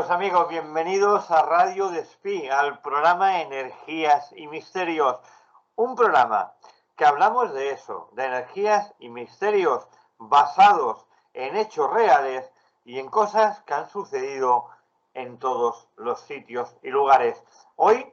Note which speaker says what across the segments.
Speaker 1: Queridos amigos, bienvenidos a Radio Despí, al programa Energías y Misterios. Un programa que hablamos de eso, de energías y misterios basados en hechos reales y en cosas que han sucedido en todos los sitios y lugares. Hoy,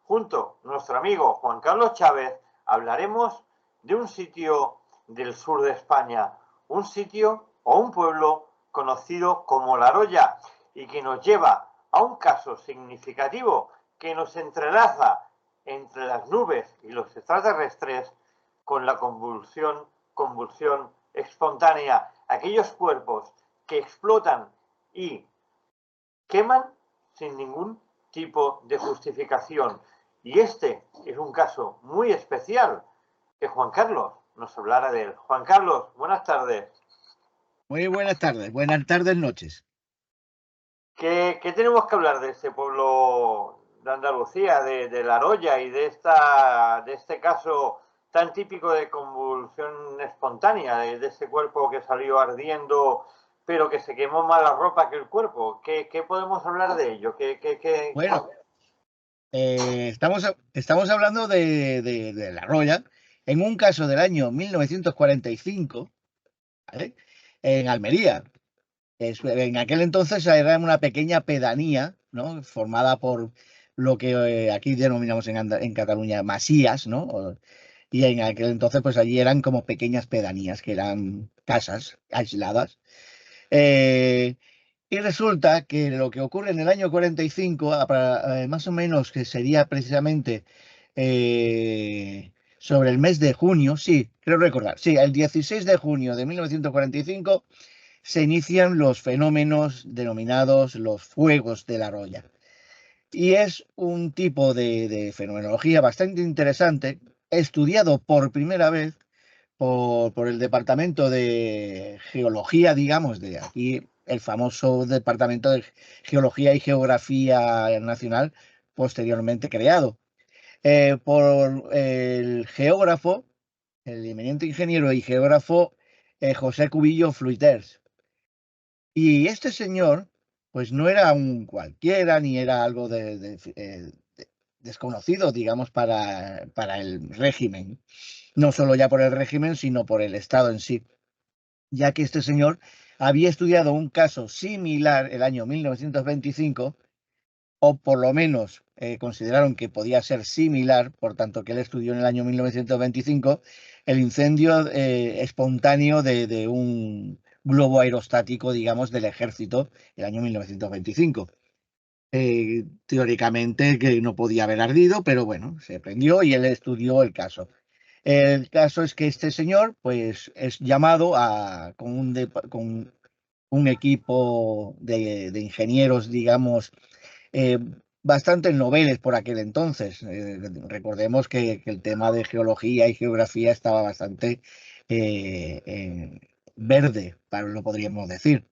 Speaker 1: junto a nuestro amigo Juan Carlos Chávez, hablaremos de un sitio del sur de España, un sitio o un pueblo conocido como La Roya, y que nos lleva a un caso significativo que nos entrelaza entre las nubes y los extraterrestres con la convulsión espontánea, aquellos cuerpos que explotan y queman sin ningún tipo de justificación. Y este es un caso muy especial que Juan Carlos nos hablará de él. Juan Carlos, buenas tardes.
Speaker 2: Muy buenas tardes, noches.
Speaker 1: ¿Qué tenemos que hablar de este pueblo de Andalucía, de La Roya y de este caso tan típico de convulsión espontánea, de ese cuerpo que salió ardiendo, pero que se quemó más la ropa que el cuerpo? ¿Qué podemos hablar de ello?
Speaker 2: Bueno, estamos hablando de La Roya, en un caso del año 1945, ¿vale? En Almería. En aquel entonces era una pequeña pedanía, ¿no? Formada por lo que aquí denominamos en Cataluña masías, ¿no? Y en aquel entonces, pues allí eran como pequeñas pedanías, que eran casas aisladas. Eh, y resulta que lo que ocurre en el año 45, más o menos que sería precisamente sobre el mes de junio, sí, creo recordar, sí, el 16 de junio de 1945 se inician los fenómenos denominados los fuegos de La Roya. Y es un tipo de fenomenología bastante interesante, estudiado por primera vez por el Departamento de Geología, digamos, de aquí, el famoso Departamento de Geología y Geografía Nacional, posteriormente creado, por el geógrafo, el eminente ingeniero y geógrafo José Cubillo Fruiters. Y este señor, pues no era un cualquiera, ni era algo desconocido, digamos, para el régimen. No solo ya por el régimen, sino por el Estado en sí, ya que este señor había estudiado un caso similar el año 1925, o por lo menos consideraron que podía ser similar, por tanto que él estudió en el año 1925 el incendio espontáneo de un globo aerostático, digamos, del ejército, el año 1925. Teóricamente que no podía haber ardido, pero bueno, se prendió y él estudió el caso. El caso es que este señor, pues, es llamado con un equipo de ingenieros, digamos, eh, bastante noveles por aquel entonces. Recordemos que el tema de geología y geografía estaba bastante verde, lo podríamos decir.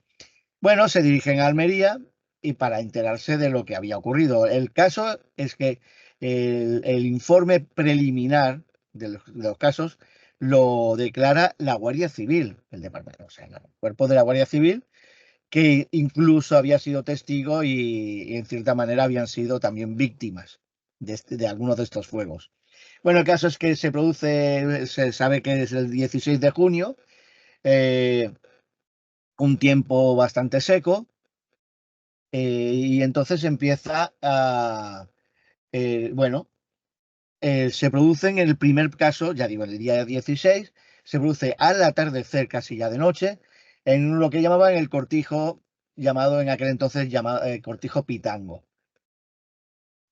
Speaker 2: Bueno, se dirigen a Almería y para enterarse de lo que había ocurrido. El caso es que el informe preliminar de los casos lo declara la Guardia Civil, el departamento, o sea, el cuerpo de la Guardia Civil, que incluso había sido testigo y en cierta manera habían sido también víctimas de algunos de estos fuegos. Bueno, el caso es que se sabe que es el 16 de junio, eh, un tiempo bastante seco, y entonces empieza a, bueno, se produce en el primer caso, ya digo, el día 16, se produce al atardecer, casi ya de noche, en lo que llamaban el cortijo, llamado en aquel entonces cortijo Pitango.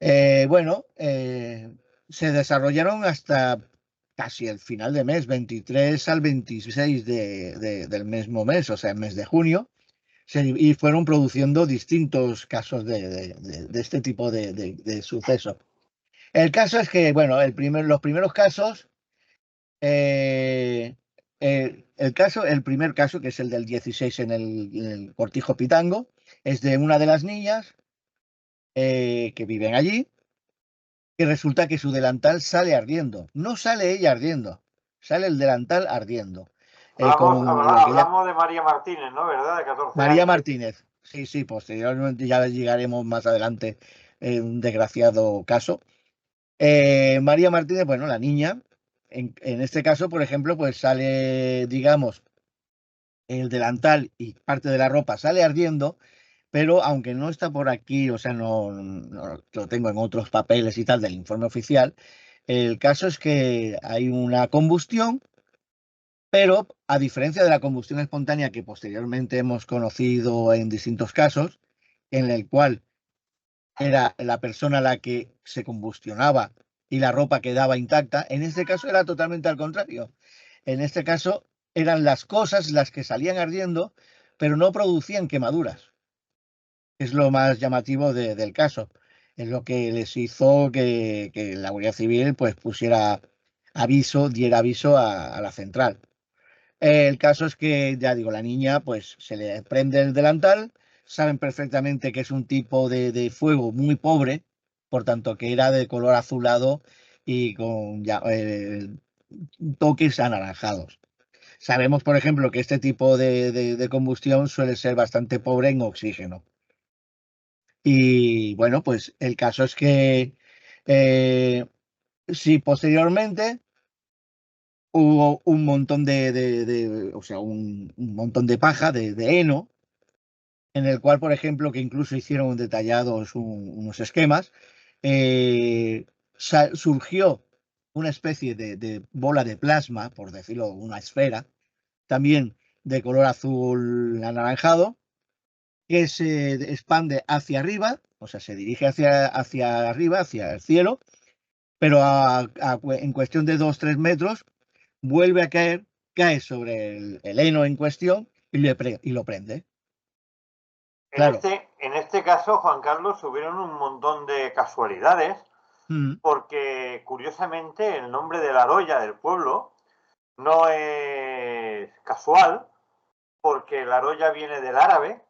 Speaker 2: Bueno, se desarrollaron hasta casi el final de mes, 23 al 26 del mismo mes, o sea, el mes de junio, y fueron produciendo distintos casos de este tipo de sucesos. El caso es que, bueno, los primeros casos, el primer caso, que es el del 16 en el Cortijo Pitango, es de una de las niñas que viven allí, y resulta que su delantal sale ardiendo. No sale ella ardiendo, sale el delantal ardiendo.
Speaker 1: Hablamos de María Martínez, ¿no? ¿Verdad? De 14
Speaker 2: María
Speaker 1: años.
Speaker 2: Martínez, Sí, sí, posteriormente ya llegaremos más adelante en un desgraciado caso. María Martínez, bueno, la niña, en este caso, por ejemplo, pues sale, digamos, el delantal y parte de la ropa sale ardiendo, pero aunque no está por aquí, o sea, no lo tengo en otros papeles y tal del informe oficial, el caso es que hay una combustión, pero a diferencia de la combustión espontánea que posteriormente hemos conocido en distintos casos, en el cual era la persona la que se combustionaba y la ropa quedaba intacta, en este caso era totalmente al contrario. En este caso eran las cosas las que salían ardiendo, pero no producían quemaduras. Es lo más llamativo del caso. Es lo que les hizo que la Guardia Civil pues pusiera aviso, diera aviso a la central. El caso es que, ya digo, la niña pues se le prende el delantal, saben perfectamente que es un tipo de fuego muy pobre, por tanto que era de color azulado y con ya, toques anaranjados. Sabemos, por ejemplo, que este tipo de combustión suele ser bastante pobre en oxígeno. Y bueno, pues el caso es que eh, si posteriormente hubo un montón o sea, un montón de paja, de heno, en el cual, por ejemplo, que incluso hicieron detallados unos esquemas, eh, surgió una especie de bola de plasma, por decirlo, una esfera, también de color azul anaranjado, que se expande hacia arriba, o sea, se dirige hacia arriba, hacia el cielo, pero en cuestión de 2 o 3 metros vuelve a caer, cae sobre el heno en cuestión y lo prende. Claro.
Speaker 1: En este caso, Juan Carlos, hubieron un montón de casualidades,
Speaker 2: Mm,
Speaker 1: porque curiosamente el nombre de la Aroya del pueblo no es casual, porque la Aroya viene del árabe.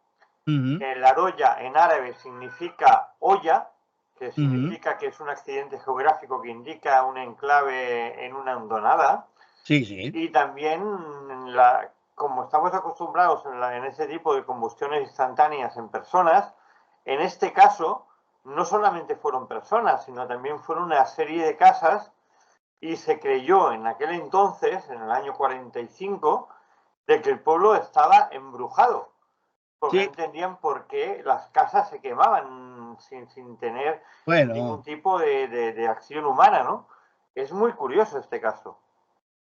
Speaker 2: mm,
Speaker 1: La Aroya en árabe significa olla, que
Speaker 2: mm.
Speaker 1: significa que es un accidente geográfico que indica un enclave en una hondonada.
Speaker 2: Sí, sí.
Speaker 1: Y también, como estamos acostumbrados en ese tipo de combustiones instantáneas en personas, en este caso no solamente fueron personas, sino también fueron una serie de casas, y se creyó en aquel entonces, en el año 45, de que el pueblo estaba embrujado, porque no
Speaker 2: Sí,
Speaker 1: entendían por qué las casas se quemaban sin tener ningún
Speaker 2: bueno,
Speaker 1: tipo de acción humana, ¿no? Es muy curioso este caso.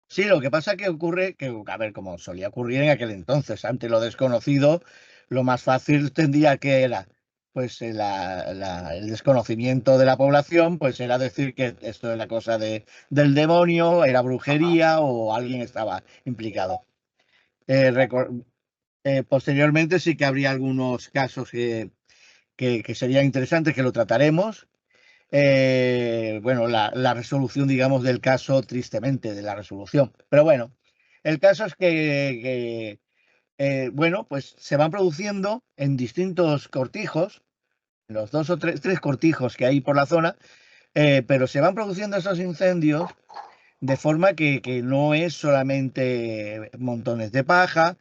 Speaker 2: sí, lo que pasa que ocurre que, a ver, como solía ocurrir en aquel entonces, ante lo desconocido, lo más fácil tendría que era, pues, el desconocimiento de la población, pues era decir que esto era cosa del demonio, era
Speaker 1: Ajá.
Speaker 2: brujería o alguien estaba implicado. Eh, recor- Posteriormente sí que habría algunos casos que serían interesantes, que lo trataremos. Bueno, la resolución, digamos, del caso, tristemente, de la resolución. Pero bueno, el caso es bueno, pues se van produciendo en distintos cortijos, los 2 o 3 cortijos que hay por la zona, pero se van produciendo esos incendios de forma que no es solamente montones de paja,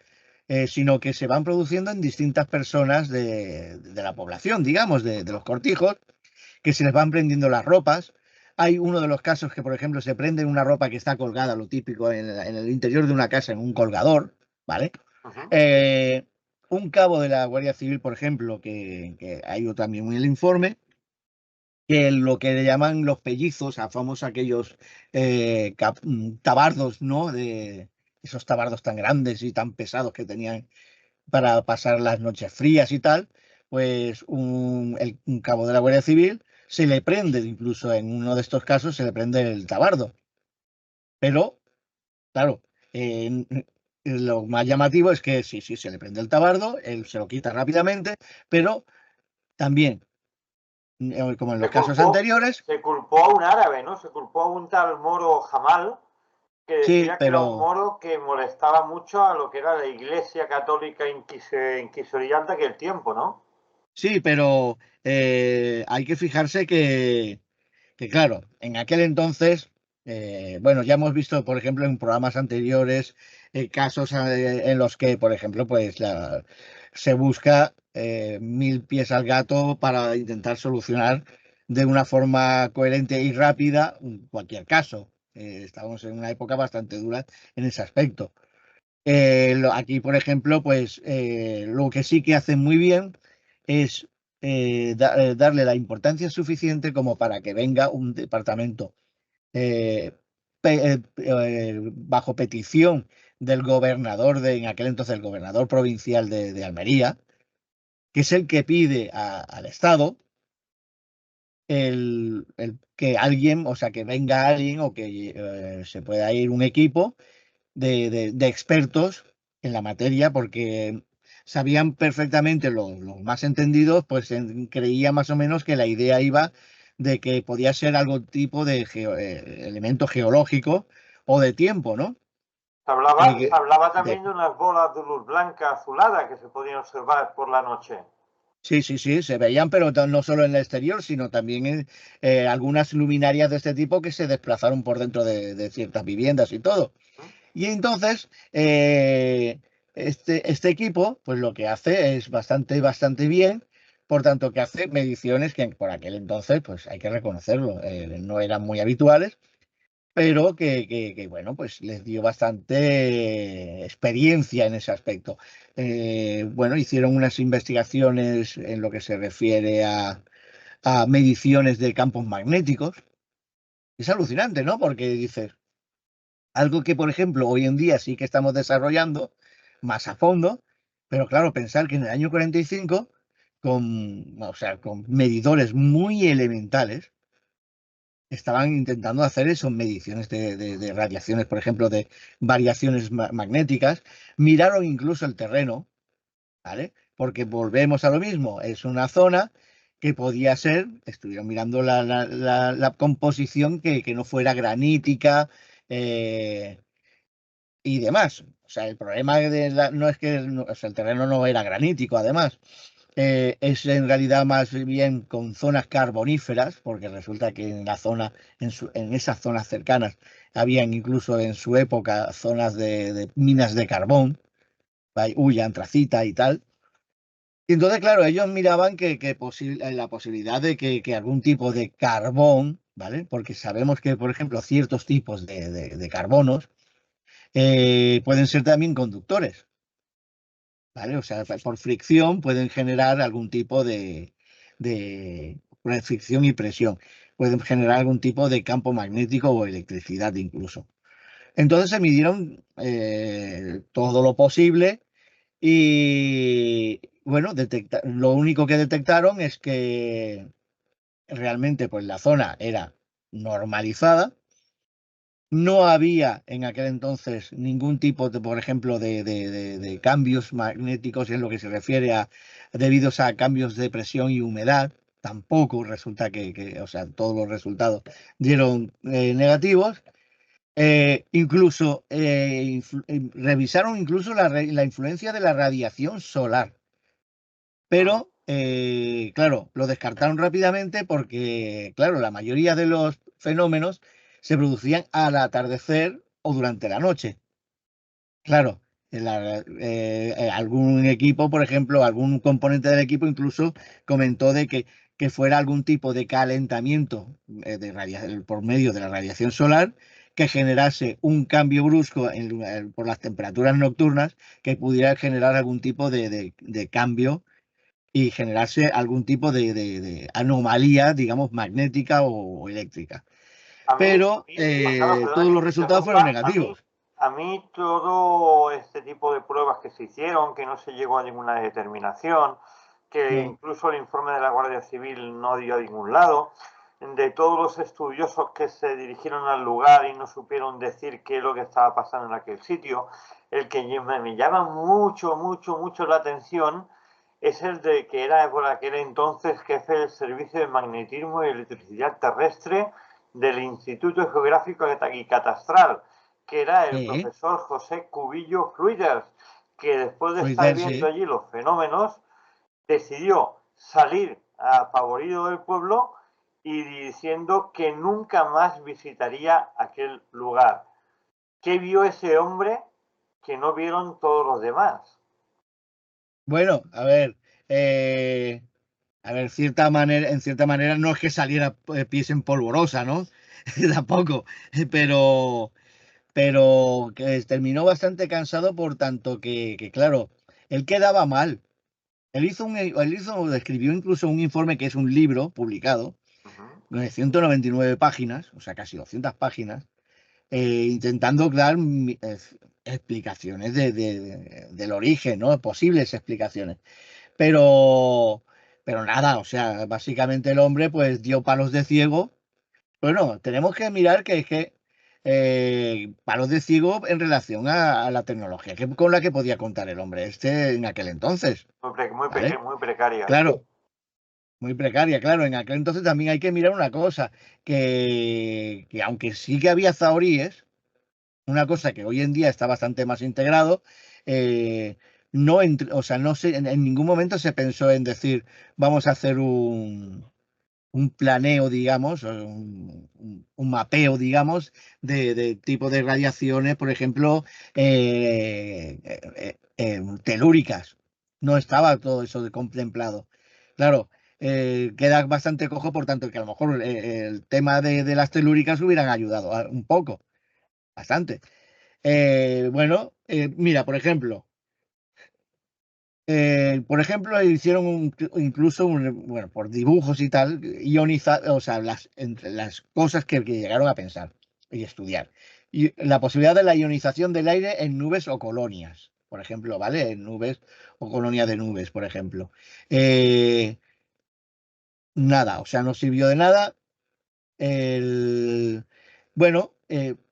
Speaker 2: sino que se van produciendo en distintas personas de la población, digamos, de los cortijos, que se les van prendiendo las ropas. Hay uno de los casos que, por ejemplo, se prende una ropa que está colgada, lo típico, en el interior de una casa, en un colgador, ¿vale?
Speaker 1: Uh-huh.
Speaker 2: Eh, un cabo de la Guardia Civil, por ejemplo, que hay también en el informe, que lo que le llaman los pellizos, a famosos aquellos tabardos, ¿no? De esos tabardos tan grandes y tan pesados que tenían para pasar las noches frías y tal, pues un cabo de la Guardia Civil se le prende, incluso en uno de estos casos se le prende el tabardo. Pero, claro, lo más llamativo es que sí, sí, se le prende el tabardo, él se lo quita rápidamente, pero también, como en los
Speaker 1: Se
Speaker 2: casos
Speaker 1: culpó,
Speaker 2: anteriores,
Speaker 1: se culpó a un árabe, ¿no? Se culpó a un tal moro Jamal, que
Speaker 2: sí,
Speaker 1: decía que era un moro que molestaba mucho a lo que era la Iglesia Católica Inquisitorial de aquel tiempo, ¿no?
Speaker 2: sí, pero hay que fijarse que claro, en aquel entonces, bueno, ya hemos visto, por ejemplo, en programas anteriores, casos en los que, por ejemplo, pues se busca mil pies al gato para intentar solucionar de una forma coherente y rápida cualquier caso. Estamos en una época bastante dura en ese aspecto. Aquí, por ejemplo, pues lo que sí que hacen muy bien es darle la importancia suficiente como para que venga un departamento eh, bajo petición del gobernador en aquel entonces el gobernador provincial de Almería, que es el que pide al Estado que alguien, o sea, que venga alguien o que se pueda ir un equipo de expertos en la materia, porque sabían perfectamente los más entendidos, pues creía más o menos que la idea iba de que podía ser algún tipo de elemento geológico o de tiempo, ¿no?
Speaker 1: Se hablaba también de unas bolas de luz blanca azulada que se podían observar por la noche.
Speaker 2: Sí, sí, sí, se veían, pero no solo en el exterior, sino también en algunas luminarias de este tipo que se desplazaron por dentro de ciertas viviendas y todo. Y entonces, este equipo, pues lo que hace es bastante bien, por tanto que hace mediciones que por aquel entonces, pues hay que reconocerlo, no eran muy habituales, pero bueno, pues les dio bastante experiencia en ese aspecto. Bueno, hicieron unas investigaciones en lo que se refiere a mediciones de campos magnéticos. Es alucinante, ¿no? Porque dices, algo que, por ejemplo, hoy en día sí que estamos desarrollando más a fondo, pero claro, pensar que en el año 45, o sea, con medidores muy elementales, estaban intentando hacer eso, mediciones de radiaciones, por ejemplo, de variaciones magnéticas, miraron incluso el terreno, ¿vale? Porque volvemos a lo mismo, es una zona que podía ser, estuvieron mirando la composición que no fuera granítica, eh, y demás. O sea, el problema no es que o sea, el terreno no era granítico, además. Es en realidad más bien con zonas carboníferas, porque resulta que en la zona, en esas zonas cercanas, habían incluso en su época zonas de minas de carbón, hulla, antracita y tal. Y entonces, claro, ellos miraban la posibilidad de que algún tipo de carbón, ¿vale? Porque sabemos que, por ejemplo, ciertos tipos de carbonos pueden ser también conductores, ¿vale? O sea, por fricción pueden generar algún tipo por fricción y presión, pueden generar algún tipo de campo magnético o electricidad incluso. Entonces se midieron todo lo posible y, bueno, lo único que detectaron es que realmente pues la zona era normalizada. No había en aquel entonces ningún tipo de, por ejemplo, de cambios magnéticos en lo que se refiere debidos a cambios de presión y humedad. Tampoco resulta o sea, todos los resultados dieron negativos. Incluso revisaron incluso la influencia de la radiación solar. Pero, claro, lo descartaron rápidamente porque, claro, la mayoría de los fenómenos se producían al atardecer o durante la noche. Claro, algún equipo, por ejemplo, algún componente del equipo incluso comentó de que fuera algún tipo de calentamiento por medio de la radiación solar que generase un cambio brusco por las temperaturas nocturnas que pudiera generar algún tipo de cambio y generarse algún tipo de anomalía, digamos, magnética o eléctrica. Pero
Speaker 1: Gonzalo, perdona
Speaker 2: todos
Speaker 1: que
Speaker 2: los
Speaker 1: te
Speaker 2: resultados fueron
Speaker 1: interrumpa.
Speaker 2: negativos.
Speaker 1: A mí todo este tipo de pruebas que se hicieron, que no se llegó a ninguna determinación, que
Speaker 2: Mm.
Speaker 1: incluso el informe de la Guardia Civil no dio a ningún lado, de todos los estudiosos que se dirigieron al lugar y no supieron decir qué es lo que estaba pasando en aquel sitio, el que me llama mucho la atención es el de que era por aquel entonces jefe del Servicio de Magnetismo y Electricidad Terrestre del Instituto Geográfico y Catastral, que era el
Speaker 2: Sí,
Speaker 1: profesor José Cubillo Fluiders, que después de estar
Speaker 2: Fruiter,
Speaker 1: viendo
Speaker 2: sí.
Speaker 1: allí los fenómenos, decidió salir apavorido del pueblo y diciendo que nunca más visitaría aquel lugar. ¿Qué vio ese hombre que no vieron todos los demás?
Speaker 2: Bueno, a ver, eh, a ver, en cierta manera no es que saliera pies en polvorosa, ¿no? Tampoco, pero, pero que terminó bastante cansado por tanto claro, él quedaba mal. Escribió incluso un informe que es un libro publicado,
Speaker 1: Ujú.
Speaker 2: de 199 páginas, o sea, casi 200 páginas, intentando dar explicaciones del origen, ¿no? Posibles explicaciones. Pero, pero nada, o sea, básicamente el hombre pues dio palos de ciego. Bueno, tenemos que mirar que es que palos de ciego en relación a la tecnología con la que podía contar el hombre este en aquel entonces, ¿vale?
Speaker 1: Muy precaria.
Speaker 2: Claro, muy precaria, claro. En aquel entonces también hay que mirar una cosa, que aunque sí que había zahoríes, una cosa que hoy en día está bastante más integrado, eh, o sea, no se, en ningún momento se pensó en decir, vamos a hacer un planeo, digamos, o un mapeo, digamos, de tipo de radiaciones, por ejemplo, telúricas. No estaba todo eso contemplado. Claro, queda bastante cojo, por tanto, que a lo mejor el tema de las telúricas hubieran ayudado un poco, bastante. Bueno, mira, por ejemplo, hicieron incluso, bueno, por dibujos y tal, ionizar, o sea, entre las cosas que llegaron a pensar y estudiar. Y la posibilidad de la ionización del aire en nubes o colonias, por ejemplo, ¿vale? En nubes o colonias de nubes, por ejemplo. Eh, Nada, o sea, no sirvió de nada. Bueno,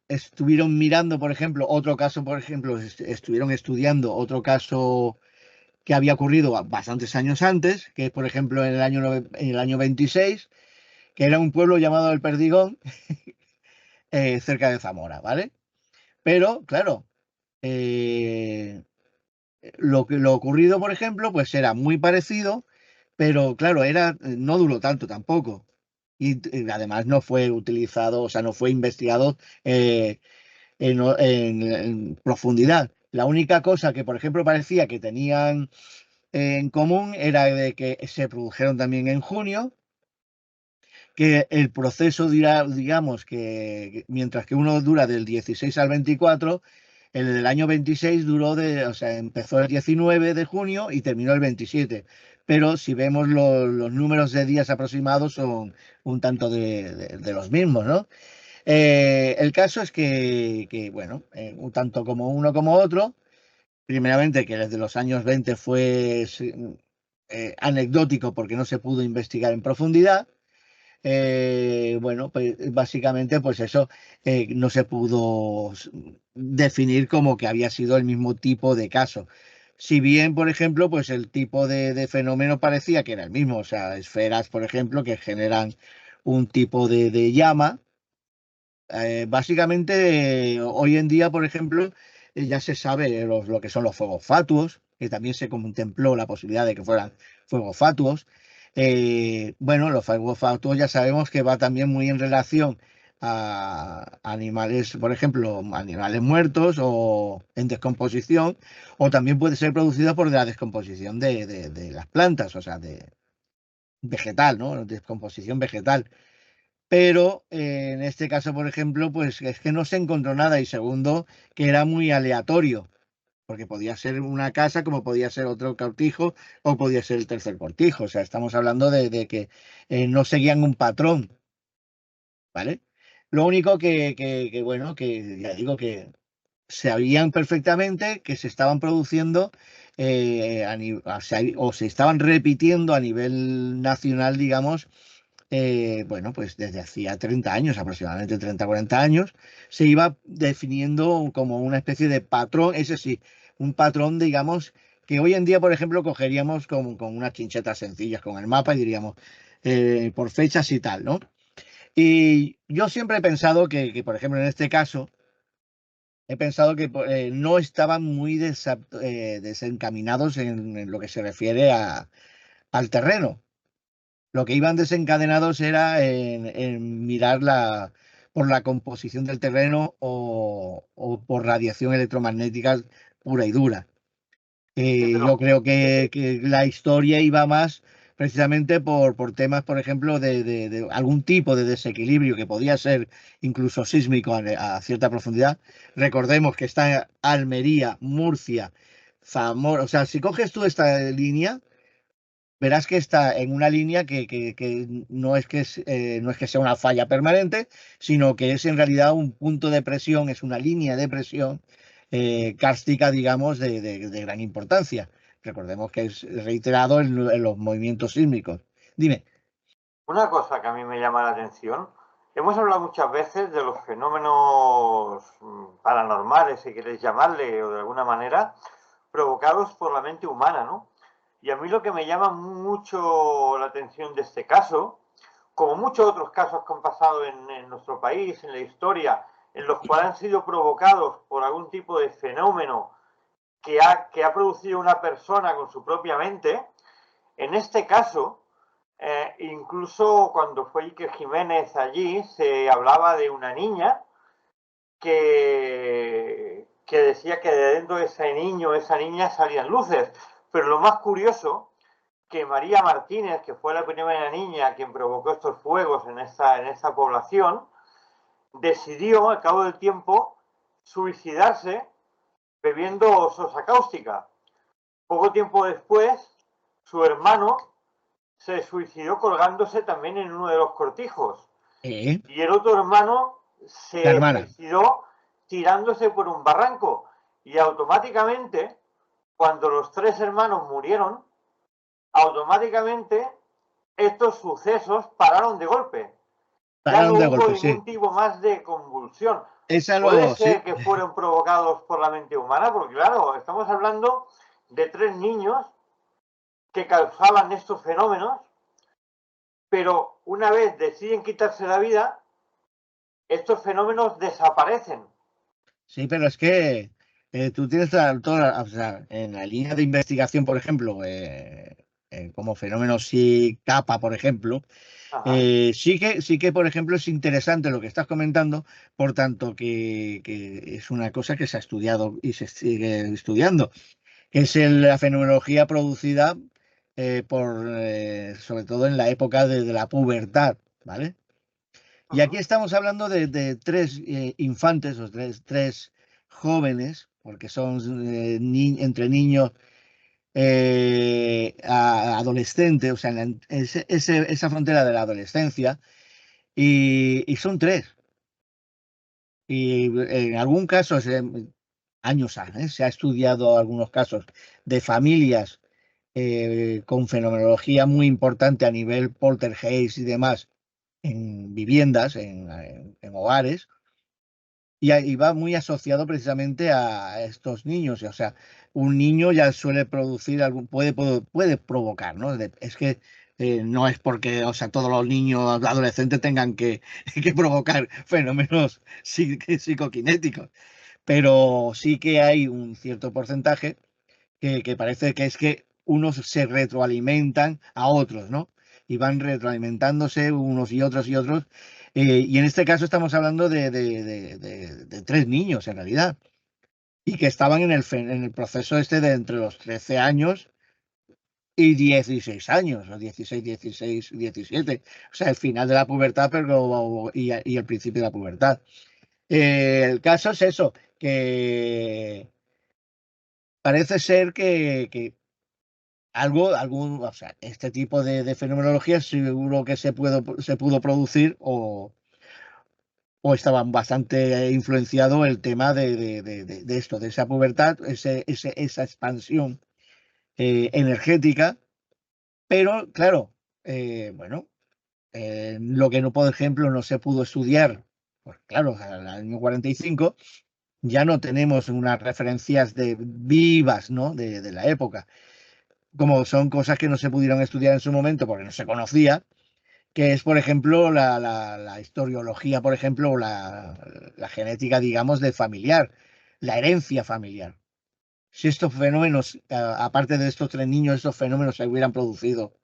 Speaker 2: estuvieron mirando, por ejemplo, otro caso, por ejemplo, estuvieron estudiando otro caso que había ocurrido bastantes años antes, que es, por ejemplo, en el año 26, que era un pueblo llamado El Perdigón, cerca de Zamora, ¿vale? Pero, claro, eh, lo ocurrido, por ejemplo, pues era muy parecido, pero claro, no duró tanto tampoco. Y además no fue utilizado, o sea, no fue investigado en profundidad. La única cosa que, por ejemplo, parecía que tenían en común era de que se produjeron también en junio, que el proceso dirá, digamos que mientras que uno dura del 16 al 24, el del año 26 o sea, empezó el 19 de junio y terminó el 27. Pero si vemos los números de días aproximados son un tanto de los mismos, ¿no? El caso es bueno, un tanto como uno como otro, primeramente que desde los años 20 fue anecdótico porque no se pudo investigar en profundidad. Bueno, pues básicamente pues eso no se pudo definir como que había sido el mismo tipo de caso. Si bien, por ejemplo, pues el tipo de fenómeno parecía que era el mismo, o sea, esferas, por ejemplo, que generan un tipo de llama. Básicamente, hoy en día, por ejemplo, ya se sabe lo que son los fuegos fatuos, que también se contempló la posibilidad de que fueran fuegos fatuos. Bueno, los fuegos fatuos ya sabemos que va también muy en relación a animales, por ejemplo, animales muertos o en descomposición, o también puede ser producido por la descomposición de las plantas, o sea, de vegetal, ¿no? Descomposición vegetal. Pero en este caso, por ejemplo, pues es que no se encontró nada y segundo, que era muy aleatorio, porque podía ser una casa como podía ser otro cortijo o podía ser el tercer cortijo. O sea, estamos hablando de que no seguían un patrón, ¿vale? Lo único bueno, que ya digo que sabían perfectamente que se estaban produciendo o se estaban repitiendo a nivel nacional, digamos, bueno, pues desde hacía 30 años, aproximadamente 30 40 años, se iba definiendo como una especie de patrón, ese sí, un patrón, digamos, que hoy en día, por ejemplo, cogeríamos con unas chinchetas sencillas con el mapa y diríamos por fechas y tal, ¿no? Y yo siempre he pensado por ejemplo, en este caso, he pensado que no estaban muy desencaminados en lo que se refiere al terreno. Lo que iban desencadenados era en mirar por la composición del terreno o por radiación electromagnética pura y dura.
Speaker 1: Sí,
Speaker 2: Yo
Speaker 1: pero
Speaker 2: creo que la historia iba más precisamente por temas, por ejemplo, de algún tipo de desequilibrio que podía ser incluso sísmico a cierta profundidad. Recordemos que está Almería, Murcia, Zamora. O sea, si coges tú esta línea, verás que está en una línea que no es no es que sea una falla permanente, sino que es en realidad un punto de presión, es una línea de presión kárstica, digamos, de gran importancia. Recordemos que es reiterado en los movimientos sísmicos. Dime.
Speaker 1: una cosa que a mí me llama la atención, hemos hablado muchas veces de los fenómenos paranormales, si queréis llamarle, o de alguna manera, provocados por la mente humana, ¿no? Y a mí lo que me llama mucho la atención de este caso, como muchos otros casos que han pasado en nuestro país, en la historia, en los cuales han sido provocados por algún tipo de fenómeno que ha producido una persona con su propia mente, en este caso, incluso cuando fue Iker Jiménez allí, se hablaba de una niña que decía que de dentro de ese niño, esa niña, salían luces. Pero lo más curioso, que María Martínez, que fue la primera niña quien provocó estos fuegos en esa población, decidió, al cabo del tiempo, suicidarse bebiendo sosa cáustica. Poco tiempo después, su hermano se suicidó colgándose también en uno de los cortijos.
Speaker 2: Eh,
Speaker 1: Y el otro hermano
Speaker 2: la
Speaker 1: se
Speaker 2: hermana.
Speaker 1: suicidó tirándose por un barranco. Y automáticamente, cuando los tres hermanos murieron, automáticamente estos sucesos pararon de golpe. Ya no
Speaker 2: Pararon de
Speaker 1: hubo
Speaker 2: golpe, sí.
Speaker 1: ningún tipo más de convulsión.
Speaker 2: Esa
Speaker 1: Puede
Speaker 2: lo,
Speaker 1: ser
Speaker 2: sí.
Speaker 1: que fueron provocados por la mente humana, porque claro, estamos hablando de tres niños que causaban estos fenómenos, pero una vez deciden quitarse la vida, estos fenómenos desaparecen.
Speaker 2: Sí, pero es que tú tienes o sea, en la línea de investigación, por ejemplo, como fenómenos sí, capa, por ejemplo,
Speaker 1: Ajá.
Speaker 2: sí que, por ejemplo, es interesante lo que estás comentando, por tanto que es una cosa que se ha estudiado y se sigue estudiando, que es la fenomenología producida sobre todo en la época de la pubertad, ¿vale? Y aquí
Speaker 1: Uh-huh.
Speaker 2: estamos hablando de tres infantes, o tres jóvenes, porque son entre niños adolescentes, o sea, esa frontera de la adolescencia, y son tres. Y en algún caso, años se ha estudiado algunos casos de familias con fenomenología muy importante a nivel poltergeist y demás en viviendas, en hogares, y va muy asociado precisamente a estos niños. O sea, un niño ya suele producir puede provocar, ¿no? Es que no es porque, o sea, todos los niños adolescentes tengan que provocar fenómenos psicoquinéticos, pero sí que hay un cierto porcentaje que parece que es que unos se retroalimentan a otros, ¿no? Y van retroalimentándose unos y otros. Y en este caso estamos hablando de tres niños, en realidad, y que estaban en el proceso este de entre los 13 años y 16 años, o 16, 16, 17. O sea, el final de la pubertad y el principio de la pubertad. El caso es eso, que parece ser que o sea, este tipo de fenomenología seguro que se pudo producir o estaban bastante influenciado el tema de esto, de esa pubertad, esa expansión energética, pero claro, bueno, lo que no, por ejemplo, no se pudo estudiar, pues claro, al año 45 ya no tenemos unas referencias vivas, ¿no? De la época, como son cosas que no se pudieron estudiar en su momento porque no se conocía, que es, por ejemplo, la historiología, por ejemplo, o la genética, digamos, de familiar, la herencia familiar. Si estos fenómenos, aparte de estos tres niños, estos fenómenos se hubieran producido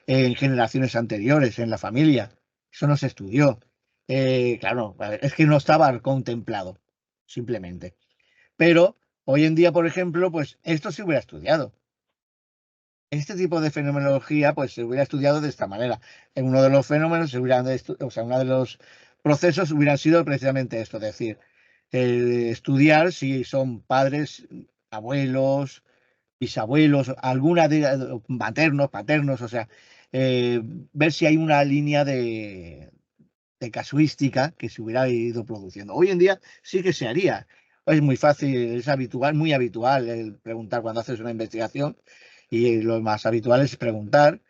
Speaker 2: en generaciones anteriores, en la familia, eso no se estudió. Claro, es que no estaba contemplado, simplemente. Pero Hoy en día, por ejemplo, pues esto se hubiera estudiado. Este tipo de fenomenología, pues se hubiera estudiado de esta manera. En uno de los fenómenos, o sea, uno de los procesos hubieran sido precisamente esto, es decir, estudiar si son padres, abuelos, bisabuelos, alguna de maternos, paternos, o sea, ver si hay una línea de casuística que se hubiera ido produciendo. Hoy en día sí que se haría. Es muy fácil, es habitual, muy habitual el preguntar cuando haces una investigación y lo más habitual es preguntar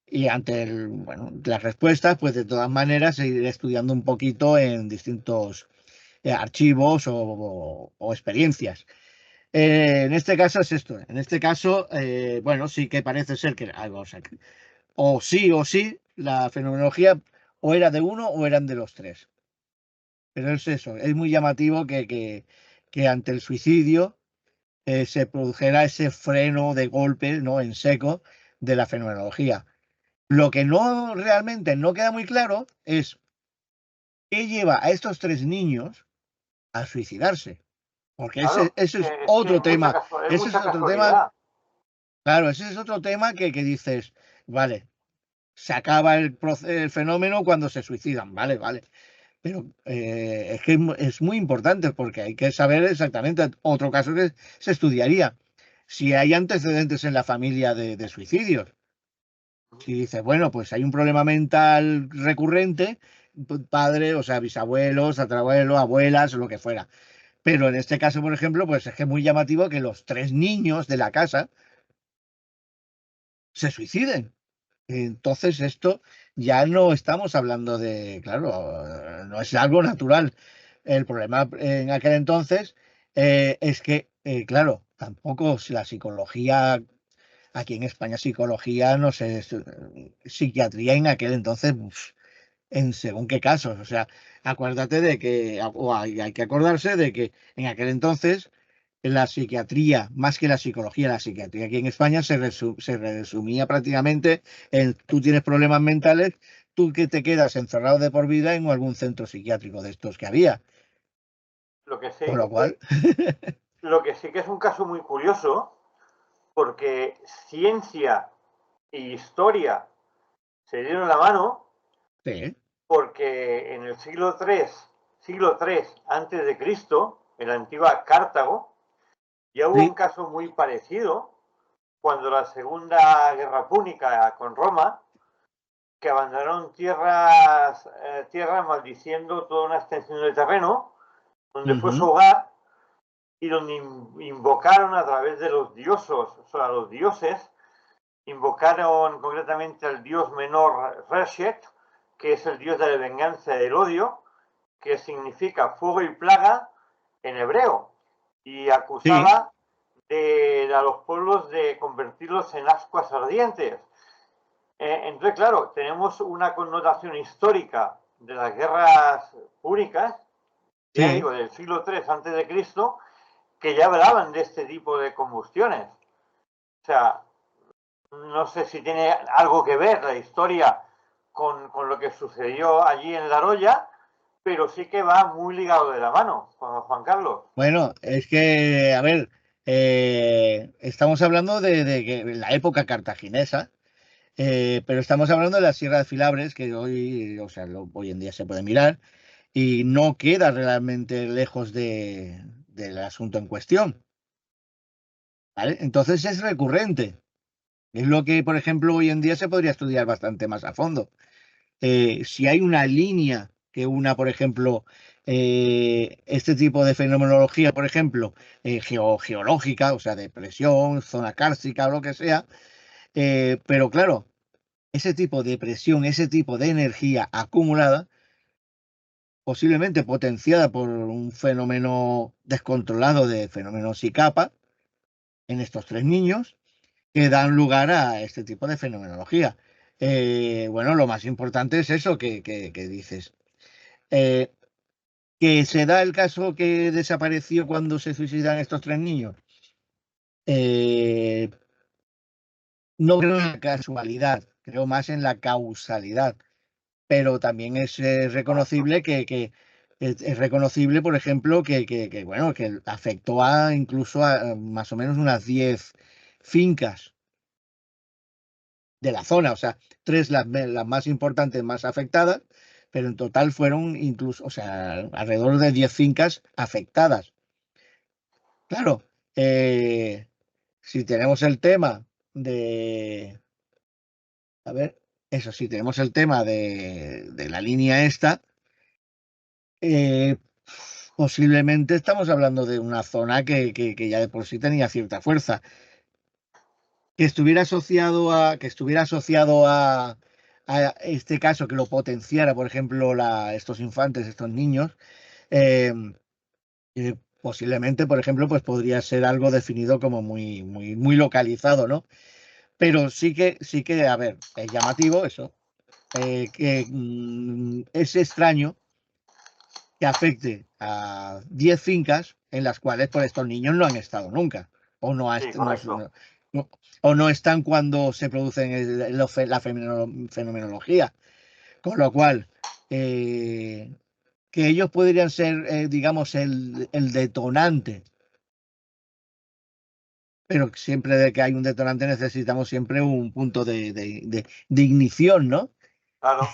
Speaker 2: y ante bueno, las respuestas, pues de todas maneras seguir estudiando un poquito en distintos archivos o experiencias. En este caso es esto. En este caso, bueno, sí que parece ser que o sí, la fenomenología o era de uno o eran de los tres. Pero es eso, es muy llamativo que ante el suicidio se produjera ese freno de golpe, ¿no? En seco de la fenomenología. Lo que no realmente no queda muy claro es qué lleva a estos tres niños a suicidarse. Porque
Speaker 1: Claro,
Speaker 2: ese es
Speaker 1: es que
Speaker 2: otro tema.
Speaker 1: es
Speaker 2: Ese es
Speaker 1: mucha
Speaker 2: otro tema,
Speaker 1: casualidad.
Speaker 2: claro, ese es otro tema que dices, vale, se acaba el fenómeno cuando se suicidan, vale, vale. Pero es que es muy importante porque hay que saber exactamente otro caso que se estudiaría. Si hay antecedentes en la familia de suicidios. Si dices, bueno, pues hay un problema mental recurrente, padre, o sea, bisabuelos, tatarabuelos, abuelas, o lo que fuera. Pero en este caso, por ejemplo, pues es que es muy llamativo que los tres niños de la casa se suiciden. Entonces, esto ya no estamos hablando de, claro, no es algo natural. El problema en aquel entonces es que, claro, tampoco la psicología, aquí en España psicología, no sé, psiquiatría en aquel entonces, en según qué casos. O sea, acuérdate de que, o hay que acordarse de que en aquel entonces la psiquiatría, más que la psiquiatría aquí en España se resumía prácticamente en tú tienes problemas mentales, tú que te quedas encerrado de por vida en algún centro psiquiátrico de estos que había.
Speaker 1: Lo que
Speaker 2: Con
Speaker 1: sí,
Speaker 2: lo cual,
Speaker 1: lo que sí que es un caso muy curioso, porque ciencia e historia se dieron la mano,
Speaker 2: sí,
Speaker 1: porque en el siglo III antes de Cristo, en la antigua Cartago, ya hubo un
Speaker 2: sí,
Speaker 1: caso muy parecido cuando la Segunda Guerra Púnica con Roma, que abandonaron tierras maldiciendo toda una extensión de terreno donde fue su
Speaker 2: ujú,
Speaker 1: hogar y donde invocaron a través de los dioses, o sea, los dioses, invocaron concretamente al dios menor Reshet, que es el dios de la venganza y del odio, que significa fuego y plaga en hebreo, y
Speaker 2: sí,
Speaker 1: acusaba a los pueblos de convertirlos en ascuas ardientes. Entonces, claro, tenemos una connotación histórica de las guerras púnicas, ya
Speaker 2: sí.
Speaker 1: digo, del siglo III antes de Cristo, que ya hablaban de este tipo de combustiones. O sea, no sé si tiene algo que ver la historia con lo que sucedió allí en La Roya, pero sí que va muy ligado de la mano, Juan Carlos.
Speaker 2: Bueno, es que, a ver, estamos hablando de que la época cartaginesa. Pero estamos hablando de la Sierra de Filabres, que hoy, o sea, hoy en día se puede mirar y no queda realmente lejos del asunto en cuestión, ¿vale? Entonces es recurrente. Es lo que, por ejemplo, hoy en día se podría estudiar bastante más a fondo. Si hay una línea que una, por ejemplo, este tipo de fenomenología, por ejemplo, geológica, o sea, de presión, zona kárstica o lo que sea, pero claro, ese tipo de presión, ese tipo de energía acumulada, posiblemente potenciada por un fenómeno descontrolado de fenómenos y capa en estos tres niños, que dan lugar a este tipo de fenomenología. Bueno, lo más importante es eso que dices. Eh, que se da el caso que desapareció cuando se suicidan estos tres niños. Eh, no creo en la casualidad, creo más en la causalidad, pero también es reconocible que es reconocible, por ejemplo, bueno, que afectó a incluso a más o menos unas 10 fincas de la zona, o sea, 3 las más importantes, más afectadas, pero en total fueron incluso, o sea, alrededor de 10 fincas afectadas. Claro, si tenemos el tema de, a ver, eso, si tenemos el tema de la línea esta, eh, posiblemente estamos hablando de una zona que ya de por sí tenía cierta fuerza. Que estuviera asociado a este caso, que lo potenciara, por ejemplo, estos infantes, estos niños, eh, posiblemente, por ejemplo, pues podría ser algo definido como muy, muy, muy localizado, ¿no? Pero sí que, a ver, es llamativo eso, es extraño que afecte a 10 fincas en las cuales pues, estos niños no han estado nunca, o no,
Speaker 1: Sí, correcto.
Speaker 2: o no están cuando se produce la fenomenología. Con lo cual, que ellos podrían ser, digamos, el detonante, pero siempre de que hay un detonante necesitamos siempre un punto de ignición, ¿no?
Speaker 1: Claro.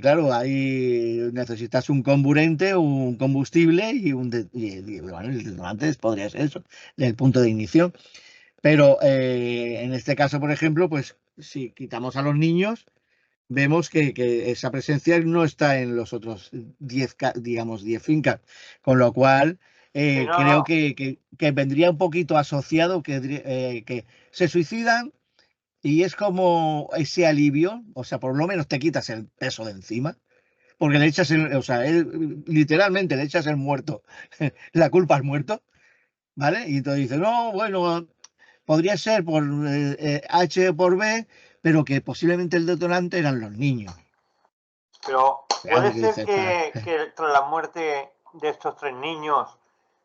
Speaker 2: Claro, ahí necesitas un comburente, un combustible bueno, el detonante podría ser eso, el punto de ignición. Pero en este caso, por ejemplo, pues si quitamos a los niños, vemos que esa presencia no está en los otros 10, digamos, 10 fincas, con lo cual
Speaker 1: Sí, no,
Speaker 2: creo
Speaker 1: no.
Speaker 2: que vendría un poquito asociado que se suicidan y es como ese alivio, o sea, por lo menos te quitas el peso de encima, porque le echas o sea, literalmente le echas el muerto, la culpa al muerto, ¿vale? Y entonces dices, no, bueno, podría ser por H o por B, pero que posiblemente el detonante eran los niños.
Speaker 1: Pero
Speaker 2: Claro,
Speaker 1: puede
Speaker 2: que
Speaker 1: ser
Speaker 2: dices,
Speaker 1: que tras la muerte de estos 3 niños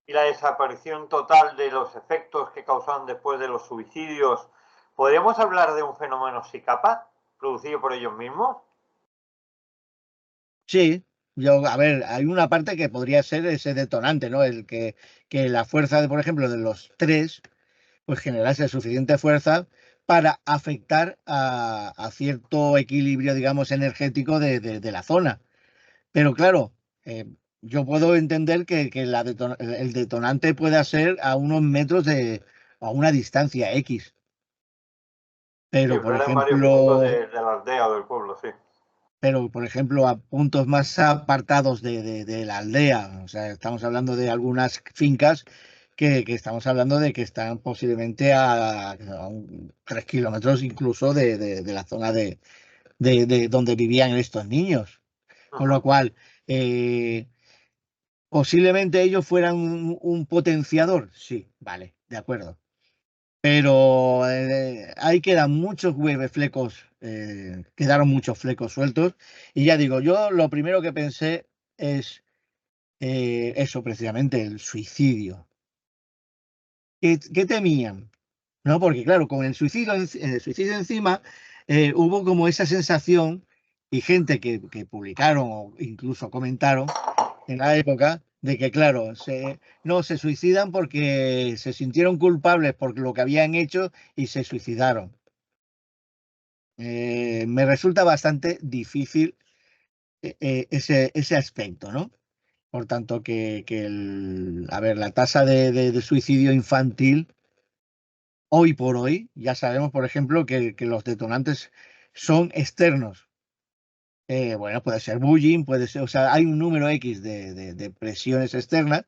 Speaker 1: y la desaparición total de los efectos que causaron después de los suicidios, ¿podríamos hablar de un fenómeno SICAPA producido por ellos mismos?
Speaker 2: sí, a ver, hay una parte que podría ser ese detonante, ¿no? Que la fuerza, por ejemplo, de los tres, pues generase suficiente fuerza para afectar a cierto equilibrio, digamos, energético de la zona. Pero claro, yo puedo entender que el detonante pueda ser a unos metros a una distancia X.
Speaker 1: Sí,
Speaker 2: Pero, por
Speaker 1: fueron varios puntos
Speaker 2: ejemplo,
Speaker 1: de la aldea o del pueblo, sí.
Speaker 2: a puntos más apartados de la aldea, o sea, estamos hablando de algunas fincas que estamos hablando de que están posiblemente a 3 kilómetros incluso de la zona de donde vivían estos niños. Con lo
Speaker 1: Ujú.
Speaker 2: cual, posiblemente ellos fueran un potenciador, sí, vale, de acuerdo. Pero ahí quedan muchos flecos, quedaron muchos flecos sueltos. Y ya digo, yo lo primero que pensé es eso precisamente, el suicidio. ¿Qué temían? ¿No? Porque claro, con el suicidio encima, hubo como esa sensación y gente que publicaron o incluso comentaron en la época de que, claro, no se suicidan porque se sintieron culpables por lo que habían hecho y se suicidaron. Me resulta bastante difícil ese aspecto, ¿no? Por tanto, a ver, la tasa de suicidio infantil, hoy por hoy, ya sabemos, por ejemplo, que los detonantes son externos. Bueno, puede ser bullying, puede ser, o sea, hay un número X de presiones externas,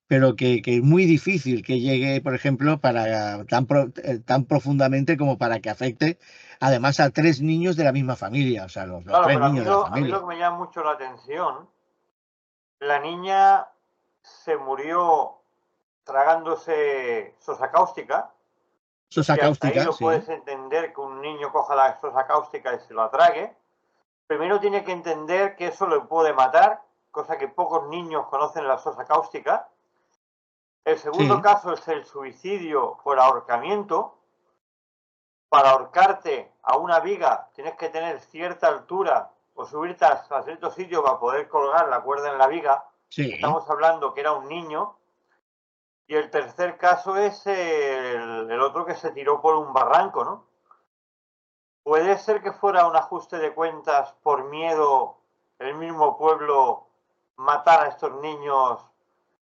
Speaker 2: pero que es muy difícil que llegue, por ejemplo, para tan profundamente como para que afecte además a 3 niños de la misma familia, o sea, los
Speaker 1: Claro,
Speaker 2: tres
Speaker 1: pero
Speaker 2: niños de la
Speaker 1: a mí lo
Speaker 2: familia.
Speaker 1: que me llama mucho la atención, la niña se murió tragándose sosa cáustica,
Speaker 2: Sosa
Speaker 1: y hasta ahí
Speaker 2: cáustica,
Speaker 1: lo
Speaker 2: sí,
Speaker 1: puedes entender que un niño coja la sosa cáustica y se la trague. Primero tiene que entender que eso le puede matar, cosa que pocos niños conocen la sosa cáustica. El segundo
Speaker 2: sí,
Speaker 1: caso es el suicidio por ahorcamiento. Para ahorcarte a una viga tienes que tener cierta altura o subirte hasta cierto sitio para poder colgar la cuerda en la viga.
Speaker 2: Sí.
Speaker 1: Estamos hablando que era un niño. Y el tercer caso es el otro que se tiró por un barranco, ¿no? ¿Puede ser que fuera un ajuste de cuentas por miedo el mismo pueblo matar a estos niños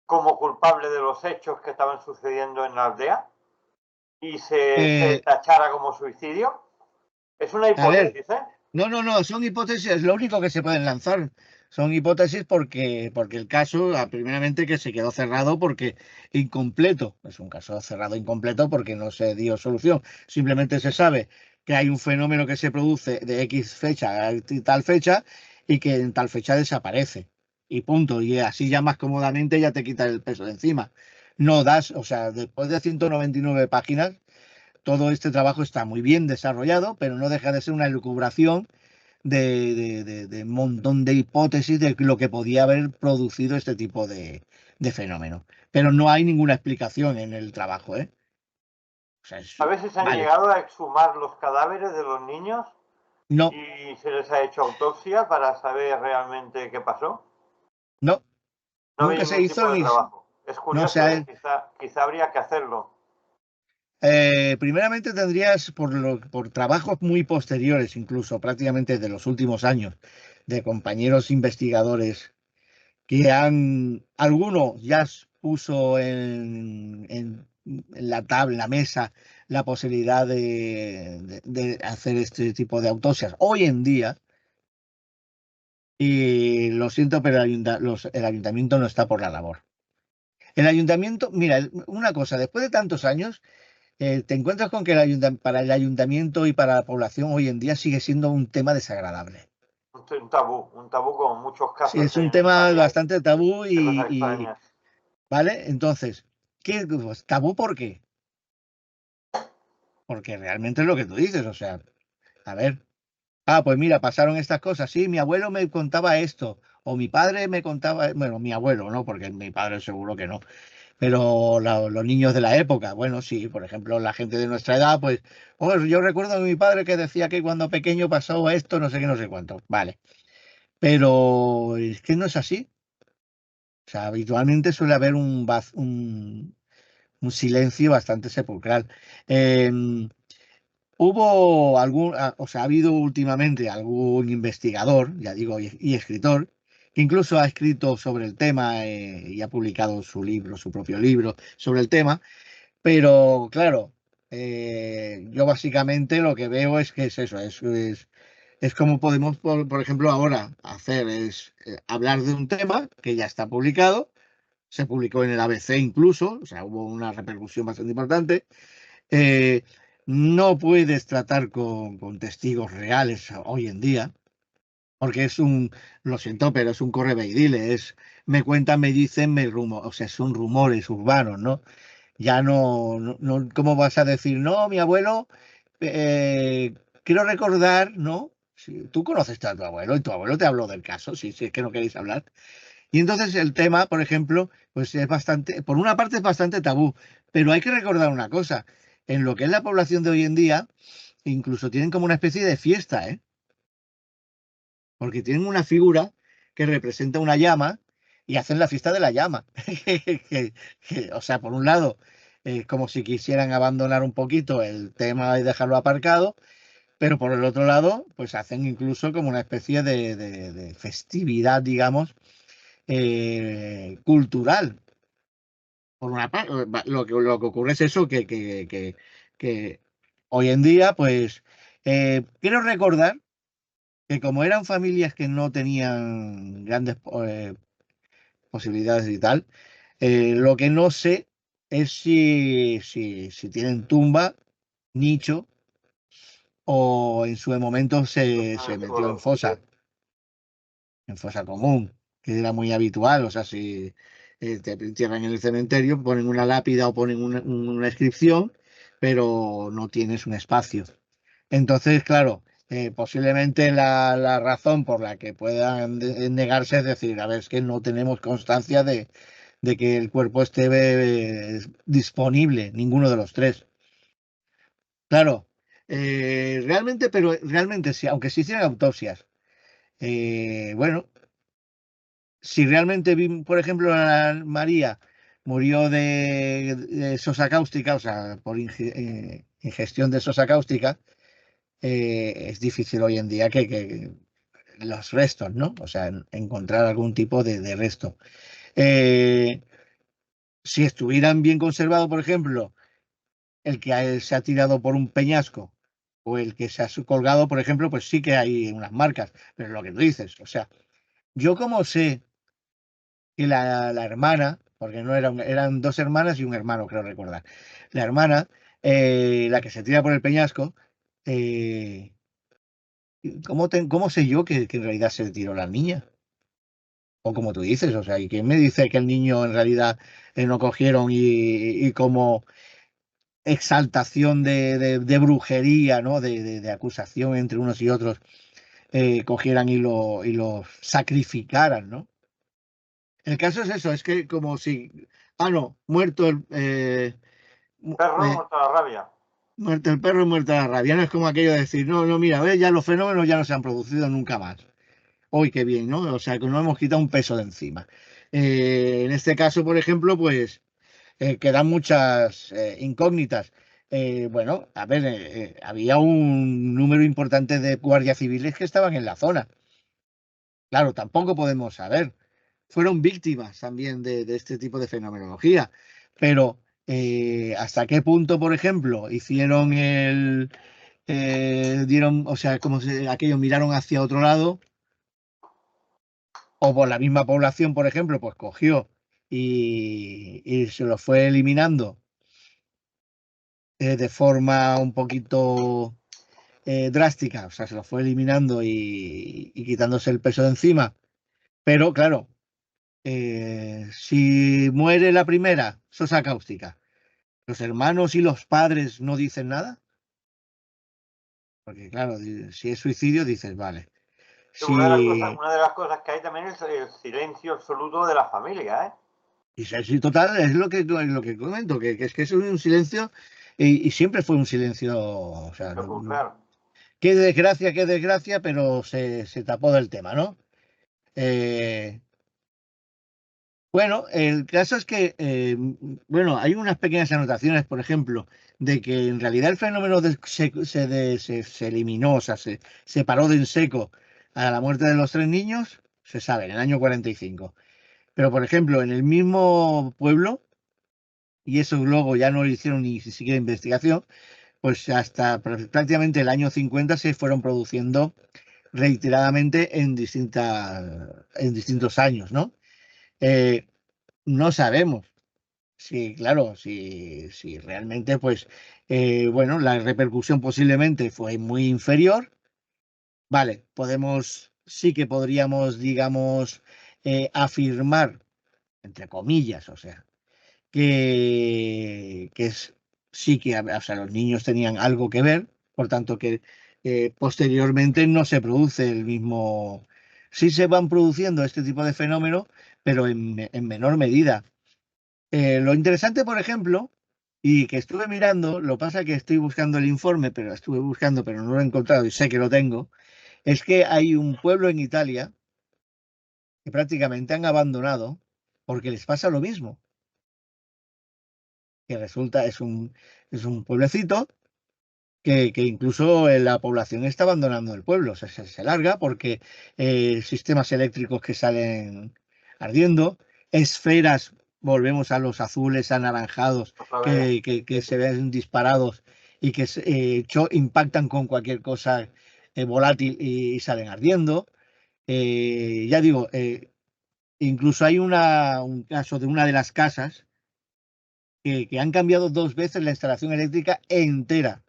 Speaker 1: como culpable de los hechos que estaban sucediendo en la aldea y se
Speaker 2: Eh,
Speaker 1: tachara como suicidio? Es una
Speaker 2: a ver,
Speaker 1: hipótesis, ¿eh?
Speaker 2: no, son hipótesis, es lo único que se pueden lanzar. Son hipótesis porque el caso, primeramente, que se quedó cerrado porque incompleto. Es un caso cerrado incompleto porque no se dio solución. Simplemente se sabe que hay un fenómeno que se produce de X fecha a tal fecha y que en tal fecha desaparece. Y punto. Y así ya más cómodamente ya te quita el peso de encima. No das, o sea, después de 199 páginas, todo este trabajo está muy bien desarrollado, pero no deja de ser una elucubración de un montón de hipótesis de lo que podía haber producido este tipo de fenómeno. Pero no hay ninguna explicación en el trabajo, ¿eh? O sea,
Speaker 1: A veces han
Speaker 2: vale,
Speaker 1: llegado a exhumar los cadáveres de los niños
Speaker 2: no,
Speaker 1: y se les ha hecho autopsia para saber realmente qué pasó.
Speaker 2: no,
Speaker 1: No hay
Speaker 2: nunca se
Speaker 1: ningún
Speaker 2: hizo
Speaker 1: tipo de
Speaker 2: ni
Speaker 1: trabajo. Es
Speaker 2: no
Speaker 1: curioso, ¿eh?
Speaker 2: se
Speaker 1: Quizá habría que hacerlo.
Speaker 2: primeramente tendrías por trabajos muy posteriores, incluso prácticamente de los últimos años, de compañeros investigadores que alguno ya puso en la tabla, en la mesa, la posibilidad de hacer este tipo de autopsias hoy en día. Y lo siento, pero el ayuntamiento no está por la labor. El ayuntamiento, mira, una cosa, después de tantos años, te encuentras con que para el ayuntamiento y para la población hoy en día sigue siendo un tema desagradable.
Speaker 1: Un tabú como muchos
Speaker 2: Sí,
Speaker 1: casos
Speaker 2: es un
Speaker 1: en
Speaker 2: tema
Speaker 1: España
Speaker 2: bastante tabú
Speaker 1: de cosas extrañas.
Speaker 2: ¿vale? Entonces, pues, tabú por qué? Porque realmente es lo que tú dices, o sea, a ver, pues mira, pasaron estas cosas, sí, mi abuelo me contaba esto, o mi padre me contaba, bueno, mi abuelo, ¿no? Porque mi padre seguro que no, pero los niños de la época, bueno, sí, por ejemplo, la gente de nuestra edad, pues, yo recuerdo a mi padre que decía que cuando pequeño pasó esto, no sé qué, no sé cuánto, vale, pero es que no es así, o sea, habitualmente suele haber un silencio bastante sepulcral. Hubo o sea, ha habido últimamente algún investigador, ya digo, y escritor, que incluso ha escrito sobre el tema y ha publicado su libro, su propio libro sobre el tema, pero claro, yo básicamente lo que veo es que es eso, es como podemos, por ejemplo, ahora hacer, es hablar de un tema que ya está publicado, se publicó en el ABC incluso, o sea, hubo una repercusión bastante importante. eh, no puedes tratar con testigos reales hoy en día, porque lo siento, pero es un corre y dile, me cuentan, me dicen, o sea, son rumores urbanos, ¿no? Ya ¿cómo vas a decir? No, mi abuelo, eh, quiero recordar, ¿no? Si tú conoces a tu abuelo y tu abuelo te habló del caso, si es que no queréis hablar. Y entonces el tema, por ejemplo, pues es bastante, por una parte es bastante tabú, pero hay que recordar una cosa, en lo que es la población de hoy en día, incluso tienen como una especie de fiesta, ¿eh? Porque tienen una figura que representa una llama y hacen la fiesta de la llama. O sea, por un lado, como si quisieran abandonar un poquito el tema y dejarlo aparcado, pero por el otro lado, pues hacen incluso como una especie de festividad, digamos, cultural. Por una parte, lo que ocurre es eso, que hoy en día, pues, quiero recordar que como eran familias que no tenían grandes posibilidades y tal, lo que no sé es si tienen tumba, nicho, o en su momento se metió en fosa común, que era muy habitual. O sea, si te entierran en el cementerio, ponen una lápida o ponen una inscripción, pero no tienes un espacio. Entonces, claro, posiblemente la razón por la que puedan negarse es decir, a ver, es que no tenemos constancia de que el cuerpo esté disponible, ninguno de los tres. Claro, realmente, pero realmente sí, aunque se hicieran autopsias. Bueno, si realmente, por ejemplo, María murió de sosa cáustica, o sea, por ingestión de sosa cáustica, es difícil hoy en día que los restos, ¿no? O sea, encontrar algún tipo de resto. Eh, si estuvieran bien conservados, por ejemplo, el que se ha tirado por un peñasco o el que se ha colgado, por ejemplo, pues sí que hay unas marcas, pero lo que tú dices, o sea, yo como sé que la hermana, porque no eran dos hermanas y un hermano, creo recordar, la hermana, la que se tira por el peñasco, eh, ¿cómo sé yo que en realidad se tiró la niña? O como tú dices, o sea, ¿y quién me dice que el niño en realidad no cogieron y como exaltación de brujería, ¿no? De acusación entre unos y otros, cogieran y lo sacrificaran, ¿no? El caso es eso, es que como si, no, muerto
Speaker 1: Perro,
Speaker 2: eh,
Speaker 1: muerto la rabia.
Speaker 2: muerto el perro y muerta la rabia. No es como aquello de decir, no, no, mira, ¿ves? Ya los fenómenos ya no se han producido nunca más. Hoy qué bien, ¿no? O sea, que nos hemos quitado un peso de encima. En este caso, por ejemplo, pues quedan muchas incógnitas. Bueno, a ver, había un número importante de guardias civiles que estaban en la zona. Claro, tampoco podemos saber. Fueron víctimas también de este tipo de fenomenología, pero hasta qué punto, por ejemplo, hicieron dieron, o sea, como aquellos miraron hacia otro lado, o por la misma población, por ejemplo, pues cogió y se lo fue eliminando de forma un poquito drástica, o sea, se lo fue eliminando y quitándose el peso de encima. Pero claro, si muere la primera, sosa cáustica, los hermanos y los padres no dicen nada, porque claro, si es suicidio, dices, vale. Si,
Speaker 1: Una de las cosas que hay también es el silencio absoluto de la familia, ¿eh?
Speaker 2: y si total, es lo que comento, que es que es un silencio y siempre fue un silencio, o sea,
Speaker 1: Sepulcral.
Speaker 2: qué desgracia, pero se tapó del tema, ¿no? Eh, Bueno, el caso es que, bueno, hay unas pequeñas anotaciones, por ejemplo, de que en realidad el fenómeno se eliminó, o sea, se paró de en seco a la muerte de los tres niños, se sabe, en el año 45. Pero, por ejemplo, en el mismo pueblo, y eso luego ya no lo hicieron ni siquiera investigación, pues hasta prácticamente el año 50 se fueron produciendo reiteradamente en distintos años, ¿no? Eh, no sabemos. Sí, claro, si realmente, pues, bueno, la repercusión posiblemente fue muy inferior. Vale, sí que podríamos, digamos, afirmar, entre comillas, o sea, sí que, o sea, los niños tenían algo que ver, por tanto que posteriormente no se produce el mismo, sí se van produciendo este tipo de fenómenos, pero en menor medida. Lo interesante, por ejemplo, y que estuve mirando, lo pasa que estoy buscando el informe, pero estuve buscando, pero no lo he encontrado y sé que lo tengo, es que hay un pueblo en Italia que prácticamente han abandonado porque les pasa lo mismo, que resulta es un pueblecito que incluso la población está abandonando el pueblo, o sea, se larga porque sistemas eléctricos que salen ardiendo, esferas, volvemos a los azules, anaranjados,
Speaker 1: Otra vez.
Speaker 2: que se ven disparados y que impactan con cualquier cosa volátil y salen ardiendo. Ya digo, incluso hay un caso de una de las casas que han cambiado dos veces la instalación eléctrica entera.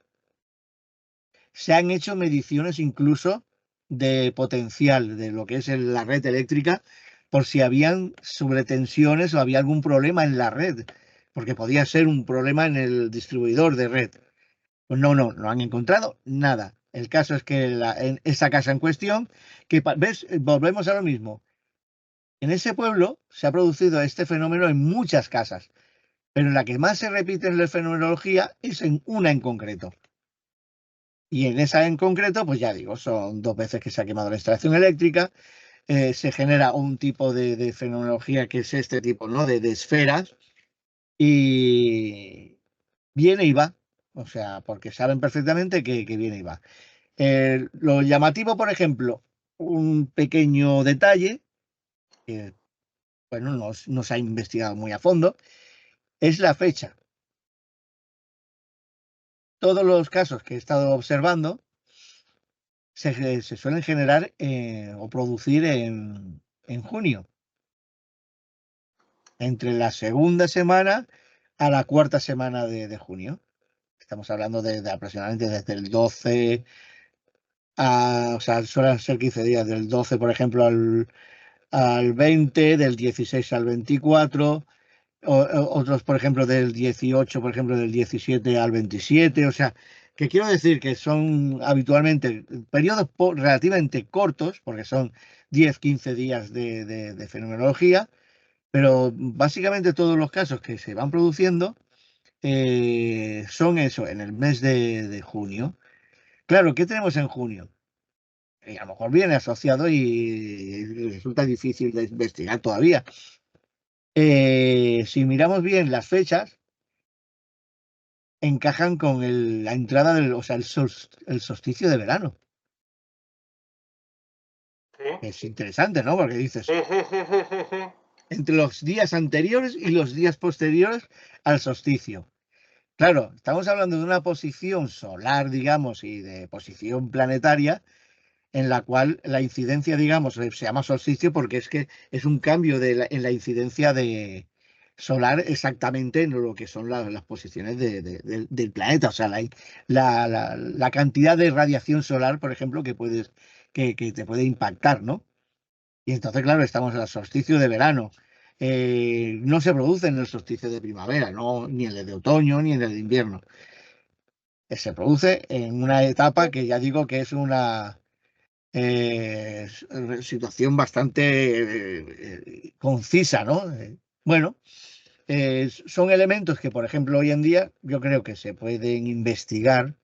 Speaker 2: Se han hecho mediciones incluso de potencial de lo que es la red eléctrica por si habían sobretensiones o había algún problema en la red, porque podía ser un problema en el distribuidor de red. Pues no han encontrado nada. El caso es que en esa casa en cuestión, ¿ves? Volvemos a lo mismo. En ese pueblo se ha producido este fenómeno en muchas casas, pero en la que más se repite en la fenomenología es en una en concreto. Y en esa en concreto, pues ya digo, son 2 veces que se ha quemado la instalación eléctrica, se genera un tipo de fenomenología que es este tipo, ¿no? De esferas, y viene y va. O sea, porque saben perfectamente que viene y va. Lo llamativo, por ejemplo, un pequeño detalle que, bueno, no se ha investigado muy a fondo, es la fecha. Todos los casos que he estado observando se suelen generar o producir en junio, entre la segunda semana a la cuarta semana de junio. Estamos hablando de aproximadamente desde el 12 o sea, suelen ser 15 días, del 12, por ejemplo, al 20, del 16 al 24, otros, por ejemplo, del 18, por ejemplo, del 17 al 27, o sea, que quiero decir que son habitualmente periodos relativamente cortos, porque son 10, 15 días de fenomenología, pero básicamente todos los casos que se van produciendo son eso, en el mes de junio. Claro, ¿qué tenemos en junio? A lo mejor viene asociado y resulta difícil de investigar todavía. Si miramos bien las fechas, encajan con la entrada o sea, el solsticio de verano.
Speaker 1: Sí,
Speaker 2: Es interesante, ¿no? Porque dices,
Speaker 1: sí, sí, sí, sí, sí, sí.
Speaker 2: entre los días anteriores y los días posteriores al solsticio. Claro, estamos hablando de una posición solar, digamos, y de posición planetaria, en la cual la incidencia, digamos, se llama solsticio porque es que es un cambio en la incidencia de solar exactamente en lo que son las posiciones del planeta, o sea, la cantidad de radiación solar, por ejemplo, que te puede impactar, ¿no? Y entonces, claro, estamos en el solsticio de verano. No se produce en el solsticio de primavera, no, ni en el de otoño, ni en el de invierno. Se produce en una etapa que ya digo que es una situación bastante concisa, ¿no? Bueno, son elementos que, por ejemplo, hoy en día yo creo que se pueden investigar,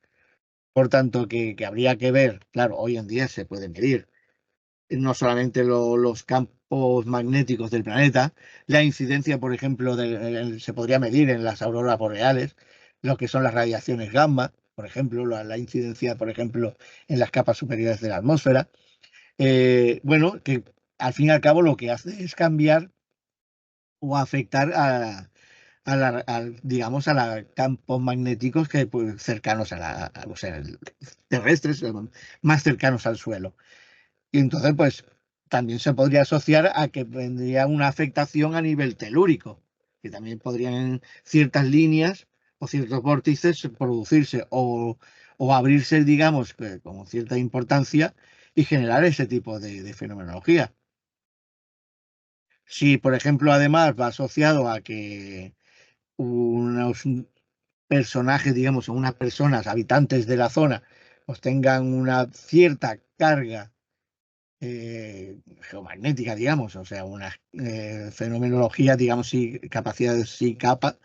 Speaker 2: por tanto que habría que ver, claro, hoy en día se puede medir no solamente los campos magnéticos del planeta, la incidencia, por ejemplo, se podría medir en las auroras boreales, lo que son las radiaciones gamma, por ejemplo, la incidencia, por ejemplo, en las capas superiores de la atmósfera. Bueno, que al fin y al cabo lo que hace es cambiar o afectar digamos, a los campos magnéticos que pues, cercanos o sea, terrestres, más cercanos al suelo. Y entonces, pues, también se podría asociar a que tendría una afectación a nivel telúrico, que también podrían ciertas líneas o ciertos vórtices producirse o abrirse, digamos, con cierta importancia y generar ese tipo de fenomenología. Si, por ejemplo, además va asociado a que unos personajes, digamos, o unas personas, habitantes de la zona, pues tengan una cierta carga geomagnética, digamos, o sea, una fenomenología, digamos, y capacidades sí capa,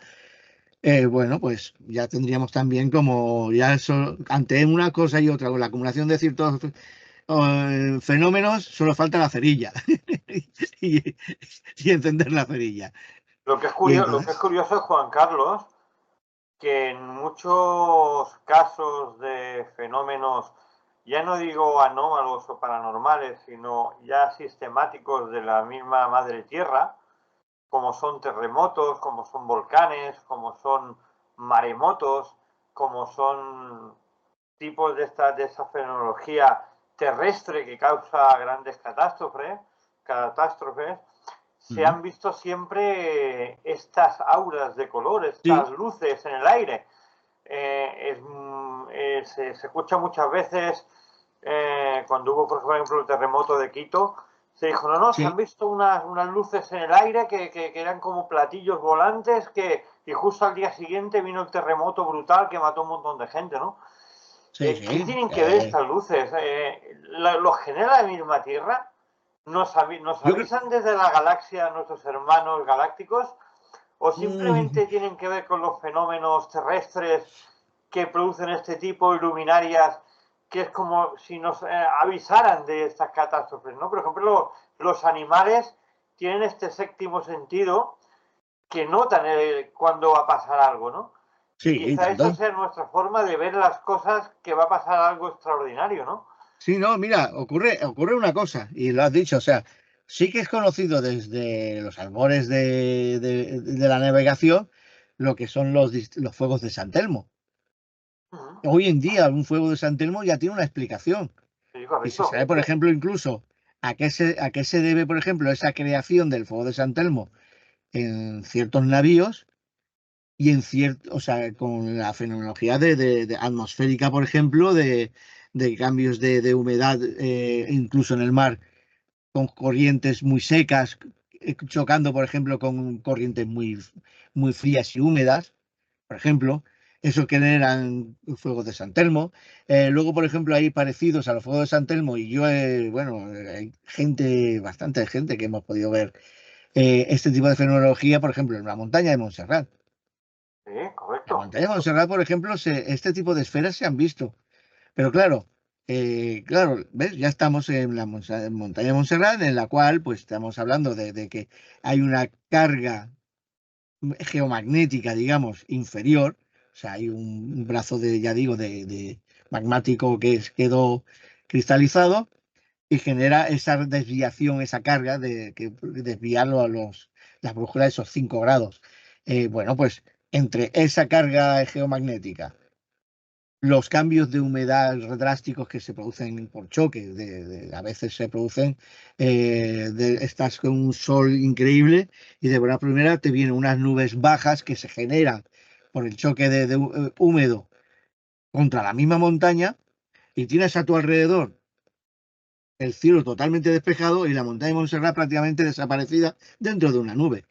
Speaker 2: bueno, pues ya tendríamos también como, ya eso, ante una cosa y otra, con la acumulación de ciertos fenómenos, solo falta la cerilla y, y encender la cerilla. Y
Speaker 1: Lo que es
Speaker 2: entonces,
Speaker 1: curioso, Juan Carlos, que en muchos casos de fenómenos, ya no digo anómalos o paranormales, sino ya sistemáticos de la misma madre tierra, como son terremotos, como son volcanes, como son maremotos, como son tipos de esa fenomenología terrestre que causa grandes catástrofes, se
Speaker 2: mm,
Speaker 1: han visto siempre estas auras de color,
Speaker 2: sí,
Speaker 1: estas luces en el aire. Se escucha muchas veces cuando hubo, por ejemplo, el terremoto de Quito, se dijo, no, no, se han
Speaker 2: sí,
Speaker 1: visto unas luces en el aire que eran como platillos volantes y justo al día siguiente vino el terremoto brutal que mató un montón de gente, ¿no?
Speaker 2: sí,
Speaker 1: ¿Qué
Speaker 2: sí.
Speaker 1: tienen que ver estas luces? ¿Lo genera la misma Tierra? ¿Nos
Speaker 2: Yo creo,
Speaker 1: avisan desde la galaxia nuestros hermanos galácticos? ¿O
Speaker 2: mm,
Speaker 1: simplemente tienen que ver con los fenómenos terrestres que producen este tipo de luminarias que es como si nos avisaran de estas catástrofes, ¿no? Por ejemplo, los animales tienen este séptimo sentido que notan cuando va a pasar algo, ¿no?
Speaker 2: Sí,
Speaker 1: Y
Speaker 2: y
Speaker 1: quizá eso
Speaker 2: tanto.
Speaker 1: sea nuestra forma de ver las cosas, que va a pasar algo extraordinario, ¿no?
Speaker 2: Sí, no, mira, ocurre una cosa, y lo has dicho, o sea, sí que es conocido desde los albores de la navegación lo que son los fuegos de San Telmo.
Speaker 1: Uh -huh.
Speaker 2: Hoy en día un fuego de San Telmo ya tiene una explicación.
Speaker 1: Sí,
Speaker 2: Y se
Speaker 1: correcto.
Speaker 2: sabe, por ejemplo, incluso a qué se debe, por ejemplo, esa creación del fuego de San Telmo en ciertos navíos y o sea, con la fenomenología de atmosférica, por ejemplo, de cambios de humedad, incluso en el mar, con corrientes muy secas, chocando, por ejemplo, con corrientes muy frías y húmedas, por ejemplo. Eso generan fuegos de San Telmo. Luego, por ejemplo, hay parecidos a los fuegos de San Telmo y yo, bueno, hay bastante gente que hemos podido ver este tipo de fenomenología, por ejemplo, en la montaña de Montserrat.
Speaker 1: Sí,
Speaker 2: En la
Speaker 1: correcto.
Speaker 2: montaña de Montserrat, por ejemplo, este tipo de esferas se han visto. Pero claro, ¿ves? Ya estamos en la montaña de Montserrat, en la cual pues estamos hablando de que hay una carga geomagnética, digamos, inferior. O sea, hay un brazo ya digo, de magmático que quedó cristalizado y genera esa desviación, esa carga que desviarlo las brújulas de esos 5 grados. Bueno, pues entre esa carga geomagnética, los cambios de humedad drásticos que se producen por choque, a veces se producen, estás con un sol increíble y de buena primera te vienen unas nubes bajas que se generan por el choque húmedo contra la misma montaña y tienes a tu alrededor el cielo totalmente despejado y la montaña de Montserrat prácticamente desaparecida dentro de una nube,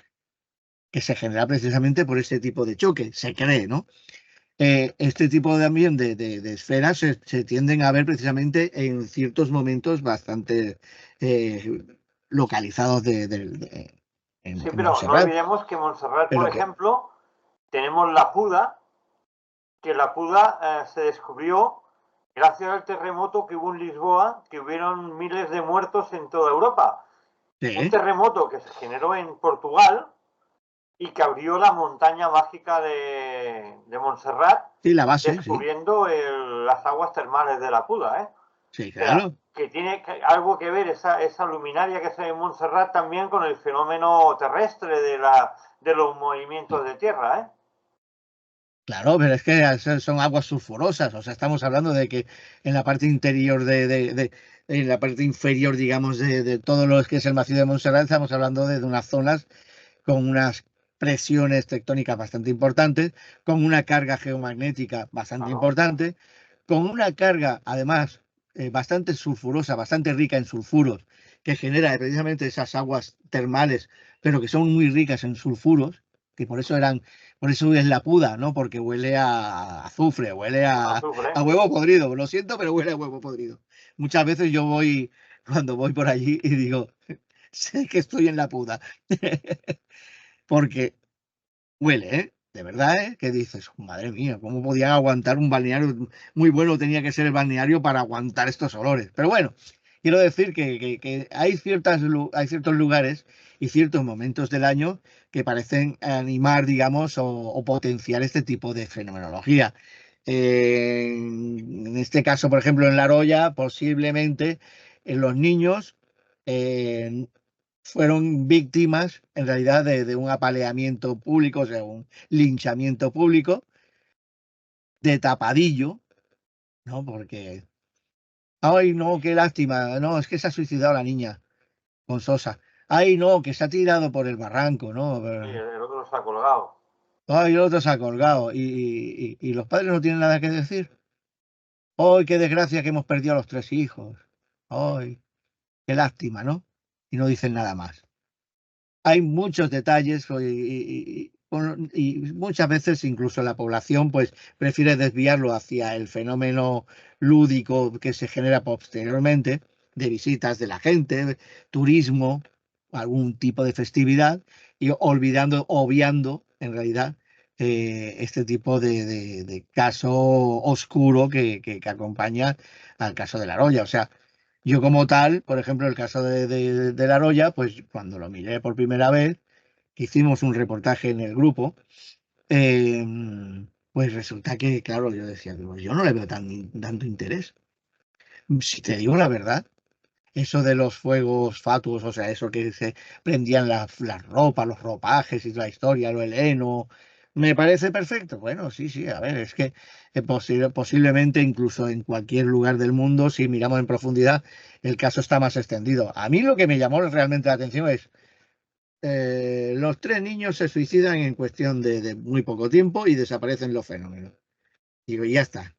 Speaker 2: que se genera precisamente por ese tipo de choque, se cree, ¿no? Este tipo también de esferas se tienden a ver precisamente en ciertos momentos bastante eh, localizados
Speaker 1: Sí,
Speaker 2: en
Speaker 1: pero no
Speaker 2: Montserrat.
Speaker 1: olvidemos que en Montserrat, por
Speaker 2: Pero que,
Speaker 1: ejemplo, tenemos la Puda, que la Puda se descubrió gracias al terremoto que hubo en Lisboa, que hubieron miles de muertos en toda Europa. Un
Speaker 2: sí,
Speaker 1: terremoto que se generó en Portugal y que abrió la montaña mágica de Montserrat,
Speaker 2: sí, la base, sí,
Speaker 1: descubriendo las aguas termales de la Puda.
Speaker 2: sí,
Speaker 1: O sea,
Speaker 2: claro.
Speaker 1: que tiene algo que ver esa luminaria que se ve en Montserrat también con el fenómeno terrestre de los movimientos de tierra.
Speaker 2: Claro, pero es que son aguas sulfurosas, o sea, estamos hablando de que en la parte interior en la parte inferior, digamos, de todo lo que es el macizo de Montserrat, estamos hablando de unas zonas con unas presiones tectónicas bastante importantes, con una carga geomagnética bastante
Speaker 1: Claro.
Speaker 2: importante, con una carga, además, bastante sulfurosa, bastante rica en sulfuros, que genera precisamente esas aguas termales, pero que son muy ricas en sulfuros, que por eso es la Puda, ¿no? Porque huele a azufre, huele
Speaker 1: Azufre.
Speaker 2: a huevo podrido. Lo siento, pero huele a huevo podrido. Muchas veces cuando voy por allí y digo, sé que estoy en la Puda. Porque huele, ¿eh? De verdad, ¿eh? Que dices, madre mía, ¿cómo podían aguantar un balneario? Muy bueno tenía que ser el balneario para aguantar estos olores. Pero bueno, quiero decir que hay ciertos lugares y ciertos momentos del año que parecen animar, digamos, o potenciar este tipo de fenomenología. En este caso, por ejemplo, en La Roya, posiblemente los niños eh, fueron víctimas en realidad de un apaleamiento público, o sea, un linchamiento público de tapadillo, ¿no? Porque, ay, no, qué lástima, no, es que se ha suicidado la niña con Sosa. Ay, no, que se ha tirado por el barranco, ¿no?
Speaker 1: Sí, el otro se ha colgado.
Speaker 2: Ay, el otro se ha colgado y los padres no tienen nada que decir. Ay, qué desgracia que hemos perdido a los 3 hijos. Ay, qué lástima, ¿no? Y no dicen nada más. Hay muchos detalles y muchas veces incluso la población pues prefiere desviarlo hacia el fenómeno lúdico que se genera posteriormente de visitas de la gente, turismo, algún tipo de festividad y obviando en realidad este tipo de caso oscuro que acompaña al caso de la Roya. O sea, yo como tal, por ejemplo, el caso de la Roya, pues cuando lo miré por primera vez, hicimos un reportaje en el grupo, eh, pues resulta que, claro, yo decía, digo, yo no le veo tanto interés. Si te digo la verdad, eso de los fuegos fatuos, o sea, eso que se prendían las ropas, los ropajes y la historia, lo heleno, me parece perfecto. Bueno, sí, sí, a ver, es que posiblemente incluso en cualquier lugar del mundo, si miramos en profundidad, el caso está más extendido. A mí lo que me llamó realmente la atención es, los 3 niños se suicidan en cuestión de muy poco tiempo y desaparecen los fenómenos. Digo, y ya está,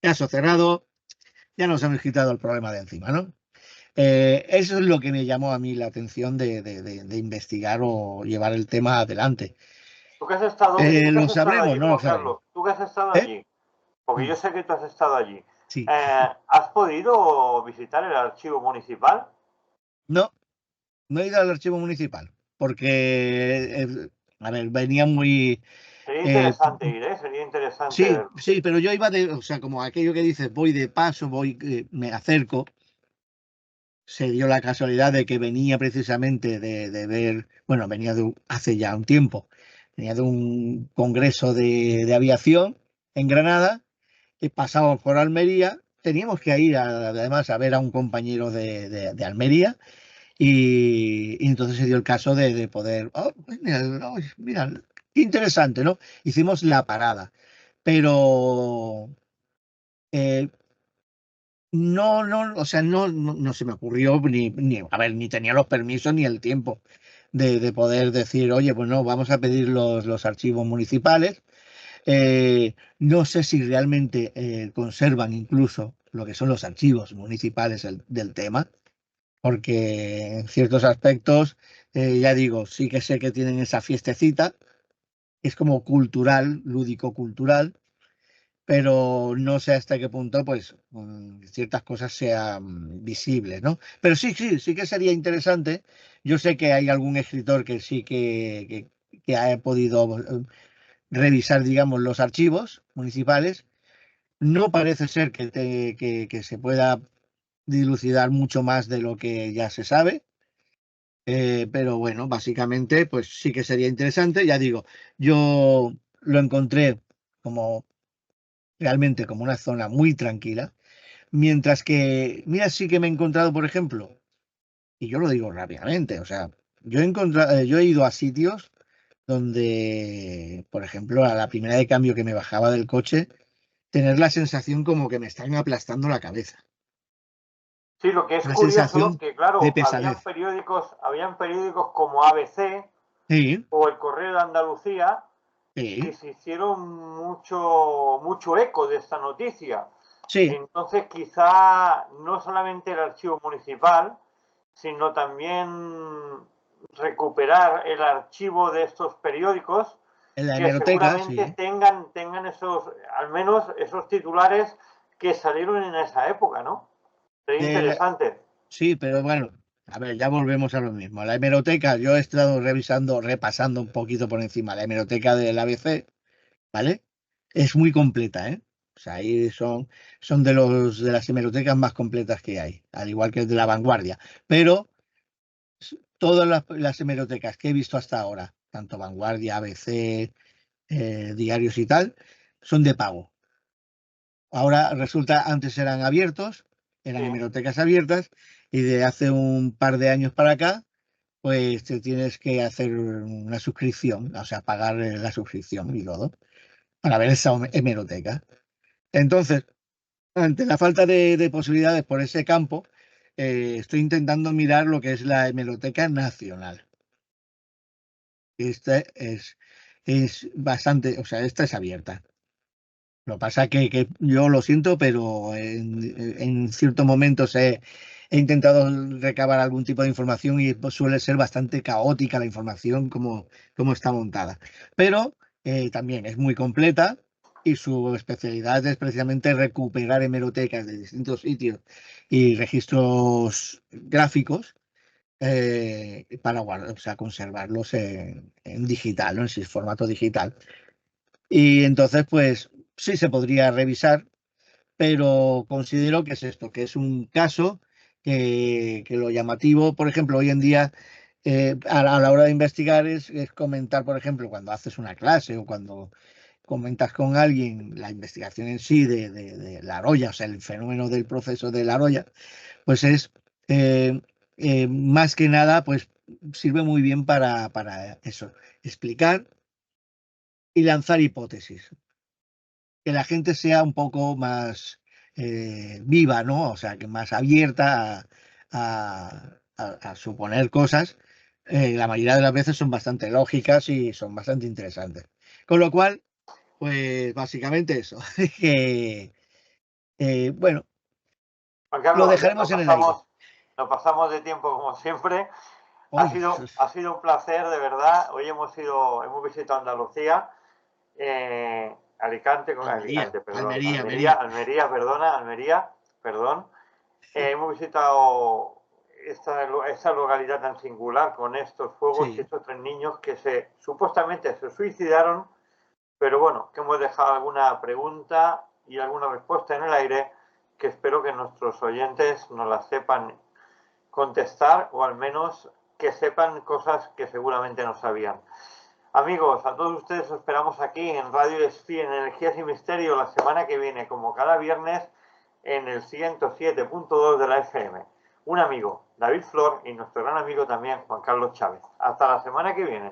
Speaker 2: caso cerrado, ya nos hemos quitado el problema de encima, ¿no? Eso es lo que me llamó a mí la atención de investigar o llevar el tema adelante.
Speaker 1: Tú que has
Speaker 2: ¿Lo
Speaker 1: estado
Speaker 2: sabremos?
Speaker 1: allí,
Speaker 2: No lo
Speaker 1: Juan Carlos,
Speaker 2: sabremos.
Speaker 1: tú que has estado
Speaker 2: ¿Eh?
Speaker 1: allí, porque
Speaker 2: Mm,
Speaker 1: yo sé que tú has estado allí,
Speaker 2: sí.
Speaker 1: ¿has podido visitar el archivo municipal?
Speaker 2: No, no he ido al archivo municipal porque, a ver, venía muy...
Speaker 1: Sería
Speaker 2: eh,
Speaker 1: interesante ir, ¿eh? Sería interesante
Speaker 2: sí,
Speaker 1: verlo.
Speaker 2: sí, pero yo iba o sea, como aquello que dices, voy de paso, voy, me acerco. Se dio la casualidad de que venía precisamente de ver, bueno, venía hace ya un tiempo, venía de un congreso de aviación en Granada, y pasamos por Almería, teníamos que ir además a ver a un compañero de Almería, y entonces se dio el caso de poder, oh, mira, oh, mira, qué interesante, ¿no? Hicimos la parada, pero... eh, no, no, o sea, no se me ocurrió a ver, ni tenía los permisos ni el tiempo de poder decir, oye, pues no, vamos a pedir los archivos municipales. No sé si realmente conservan incluso lo que son los archivos municipales del tema, porque en ciertos aspectos, ya digo, sí que sé que tienen esa fiestecita, es como cultural, lúdico-cultural, pero no sé hasta qué punto, pues, ciertas cosas sean visibles, ¿no? Pero sí, sí, sí que sería interesante. Yo sé que hay algún escritor que sí que ha podido revisar, digamos, los archivos municipales. No parece ser que se pueda dilucidar mucho más de lo que ya se sabe, pero bueno, básicamente, pues sí que sería interesante. Ya digo, yo lo encontré como realmente como una zona muy tranquila. Mientras que, mira, sí que me he encontrado, por ejemplo, y yo lo digo rápidamente, o sea, yo he ido a sitios donde, por ejemplo, a la primera de cambio que me bajaba del coche, tener la sensación como que me están aplastando la cabeza.
Speaker 1: Sí, lo que es
Speaker 2: Una
Speaker 1: curioso
Speaker 2: sensación
Speaker 1: que,
Speaker 2: de
Speaker 1: claro,
Speaker 2: pesadez.
Speaker 1: habían periódicos como ABC
Speaker 2: Sí,
Speaker 1: o El Correo de Andalucía que
Speaker 2: sí,
Speaker 1: se hicieron mucho eco de esta noticia.
Speaker 2: sí.
Speaker 1: Entonces, quizá no solamente el archivo municipal, sino también recuperar el archivo de estos periódicos
Speaker 2: En la
Speaker 1: que
Speaker 2: hemeroteca,
Speaker 1: seguramente
Speaker 2: sí.
Speaker 1: tengan esos, al menos esos titulares que salieron en esa época, ¿no? Sería
Speaker 2: De la-
Speaker 1: interesante.
Speaker 2: sí, pero bueno, a ver, ya volvemos a lo mismo. La hemeroteca, yo he estado revisando, repasando un poquito por encima la hemeroteca del ABC, ¿vale? Es muy completa, ¿eh? O sea, ahí son de las hemerotecas más completas que hay, al igual que el de la Vanguardia. Pero todas las hemerotecas que he visto hasta ahora, tanto Vanguardia, ABC, diarios y tal, son de pago. Ahora resulta, antes eran abiertos, eran
Speaker 1: Sí.
Speaker 2: hemerotecas abiertas, y de hace un par de años para acá, pues te tienes que hacer una suscripción, o sea, pagar la suscripción y todo, para ver esa hemeroteca. Entonces, ante la falta de posibilidades por ese campo, estoy intentando mirar lo que es la hemeroteca nacional. Esta es bastante, o sea, esta es abierta. Lo que pasa que yo lo siento, pero en ciertos momentos he intentado recabar algún tipo de información y pues, suele ser bastante caótica la información como está montada. Pero también es muy completa y su especialidad es precisamente recuperar hemerotecas de distintos sitios y registros gráficos para guardar, o sea, conservarlos en digital, ¿no? En su formato digital. Y entonces, pues sí se podría revisar, pero considero que es esto, que es un caso que lo llamativo, por ejemplo, hoy en día, a la hora de investigar es comentar, por ejemplo, cuando haces una clase o cuando comentas con alguien la investigación en sí de la roya, o sea, el fenómeno del proceso de la roya, pues es eh, más que nada, pues sirve muy bien para eso, explicar y lanzar hipótesis, que la gente sea un poco más viva, ¿no? O sea, que más abierta a suponer cosas. La mayoría de las veces son bastante lógicas y son bastante interesantes. Con lo cual, pues básicamente eso, que bueno,
Speaker 1: Juan
Speaker 2: lo
Speaker 1: Carlos,
Speaker 2: dejaremos en el aire.
Speaker 1: nos pasamos de tiempo como siempre.
Speaker 2: Hoy,
Speaker 1: Ha sido un placer, de verdad. Hoy hemos visitado Andalucía,
Speaker 2: Almería,
Speaker 1: Alicante, perdón,
Speaker 2: Almería, Almería.
Speaker 1: Almería, perdón. Hemos visitado esta localidad tan singular con estos fuegos y
Speaker 2: Sí,
Speaker 1: estos tres niños que supuestamente se suicidaron, pero bueno, que hemos dejado alguna pregunta y alguna respuesta en el aire que espero que nuestros oyentes nos las sepan contestar o al menos que sepan cosas que seguramente no sabían. Amigos, a todos ustedes os esperamos aquí en Radio Espí, en Energías y Misterio, la semana que viene, como cada viernes, en el 107.2 de la FM. Un amigo, David Flor, y nuestro gran amigo también, Juan Carlos Chávez. Hasta la semana que viene.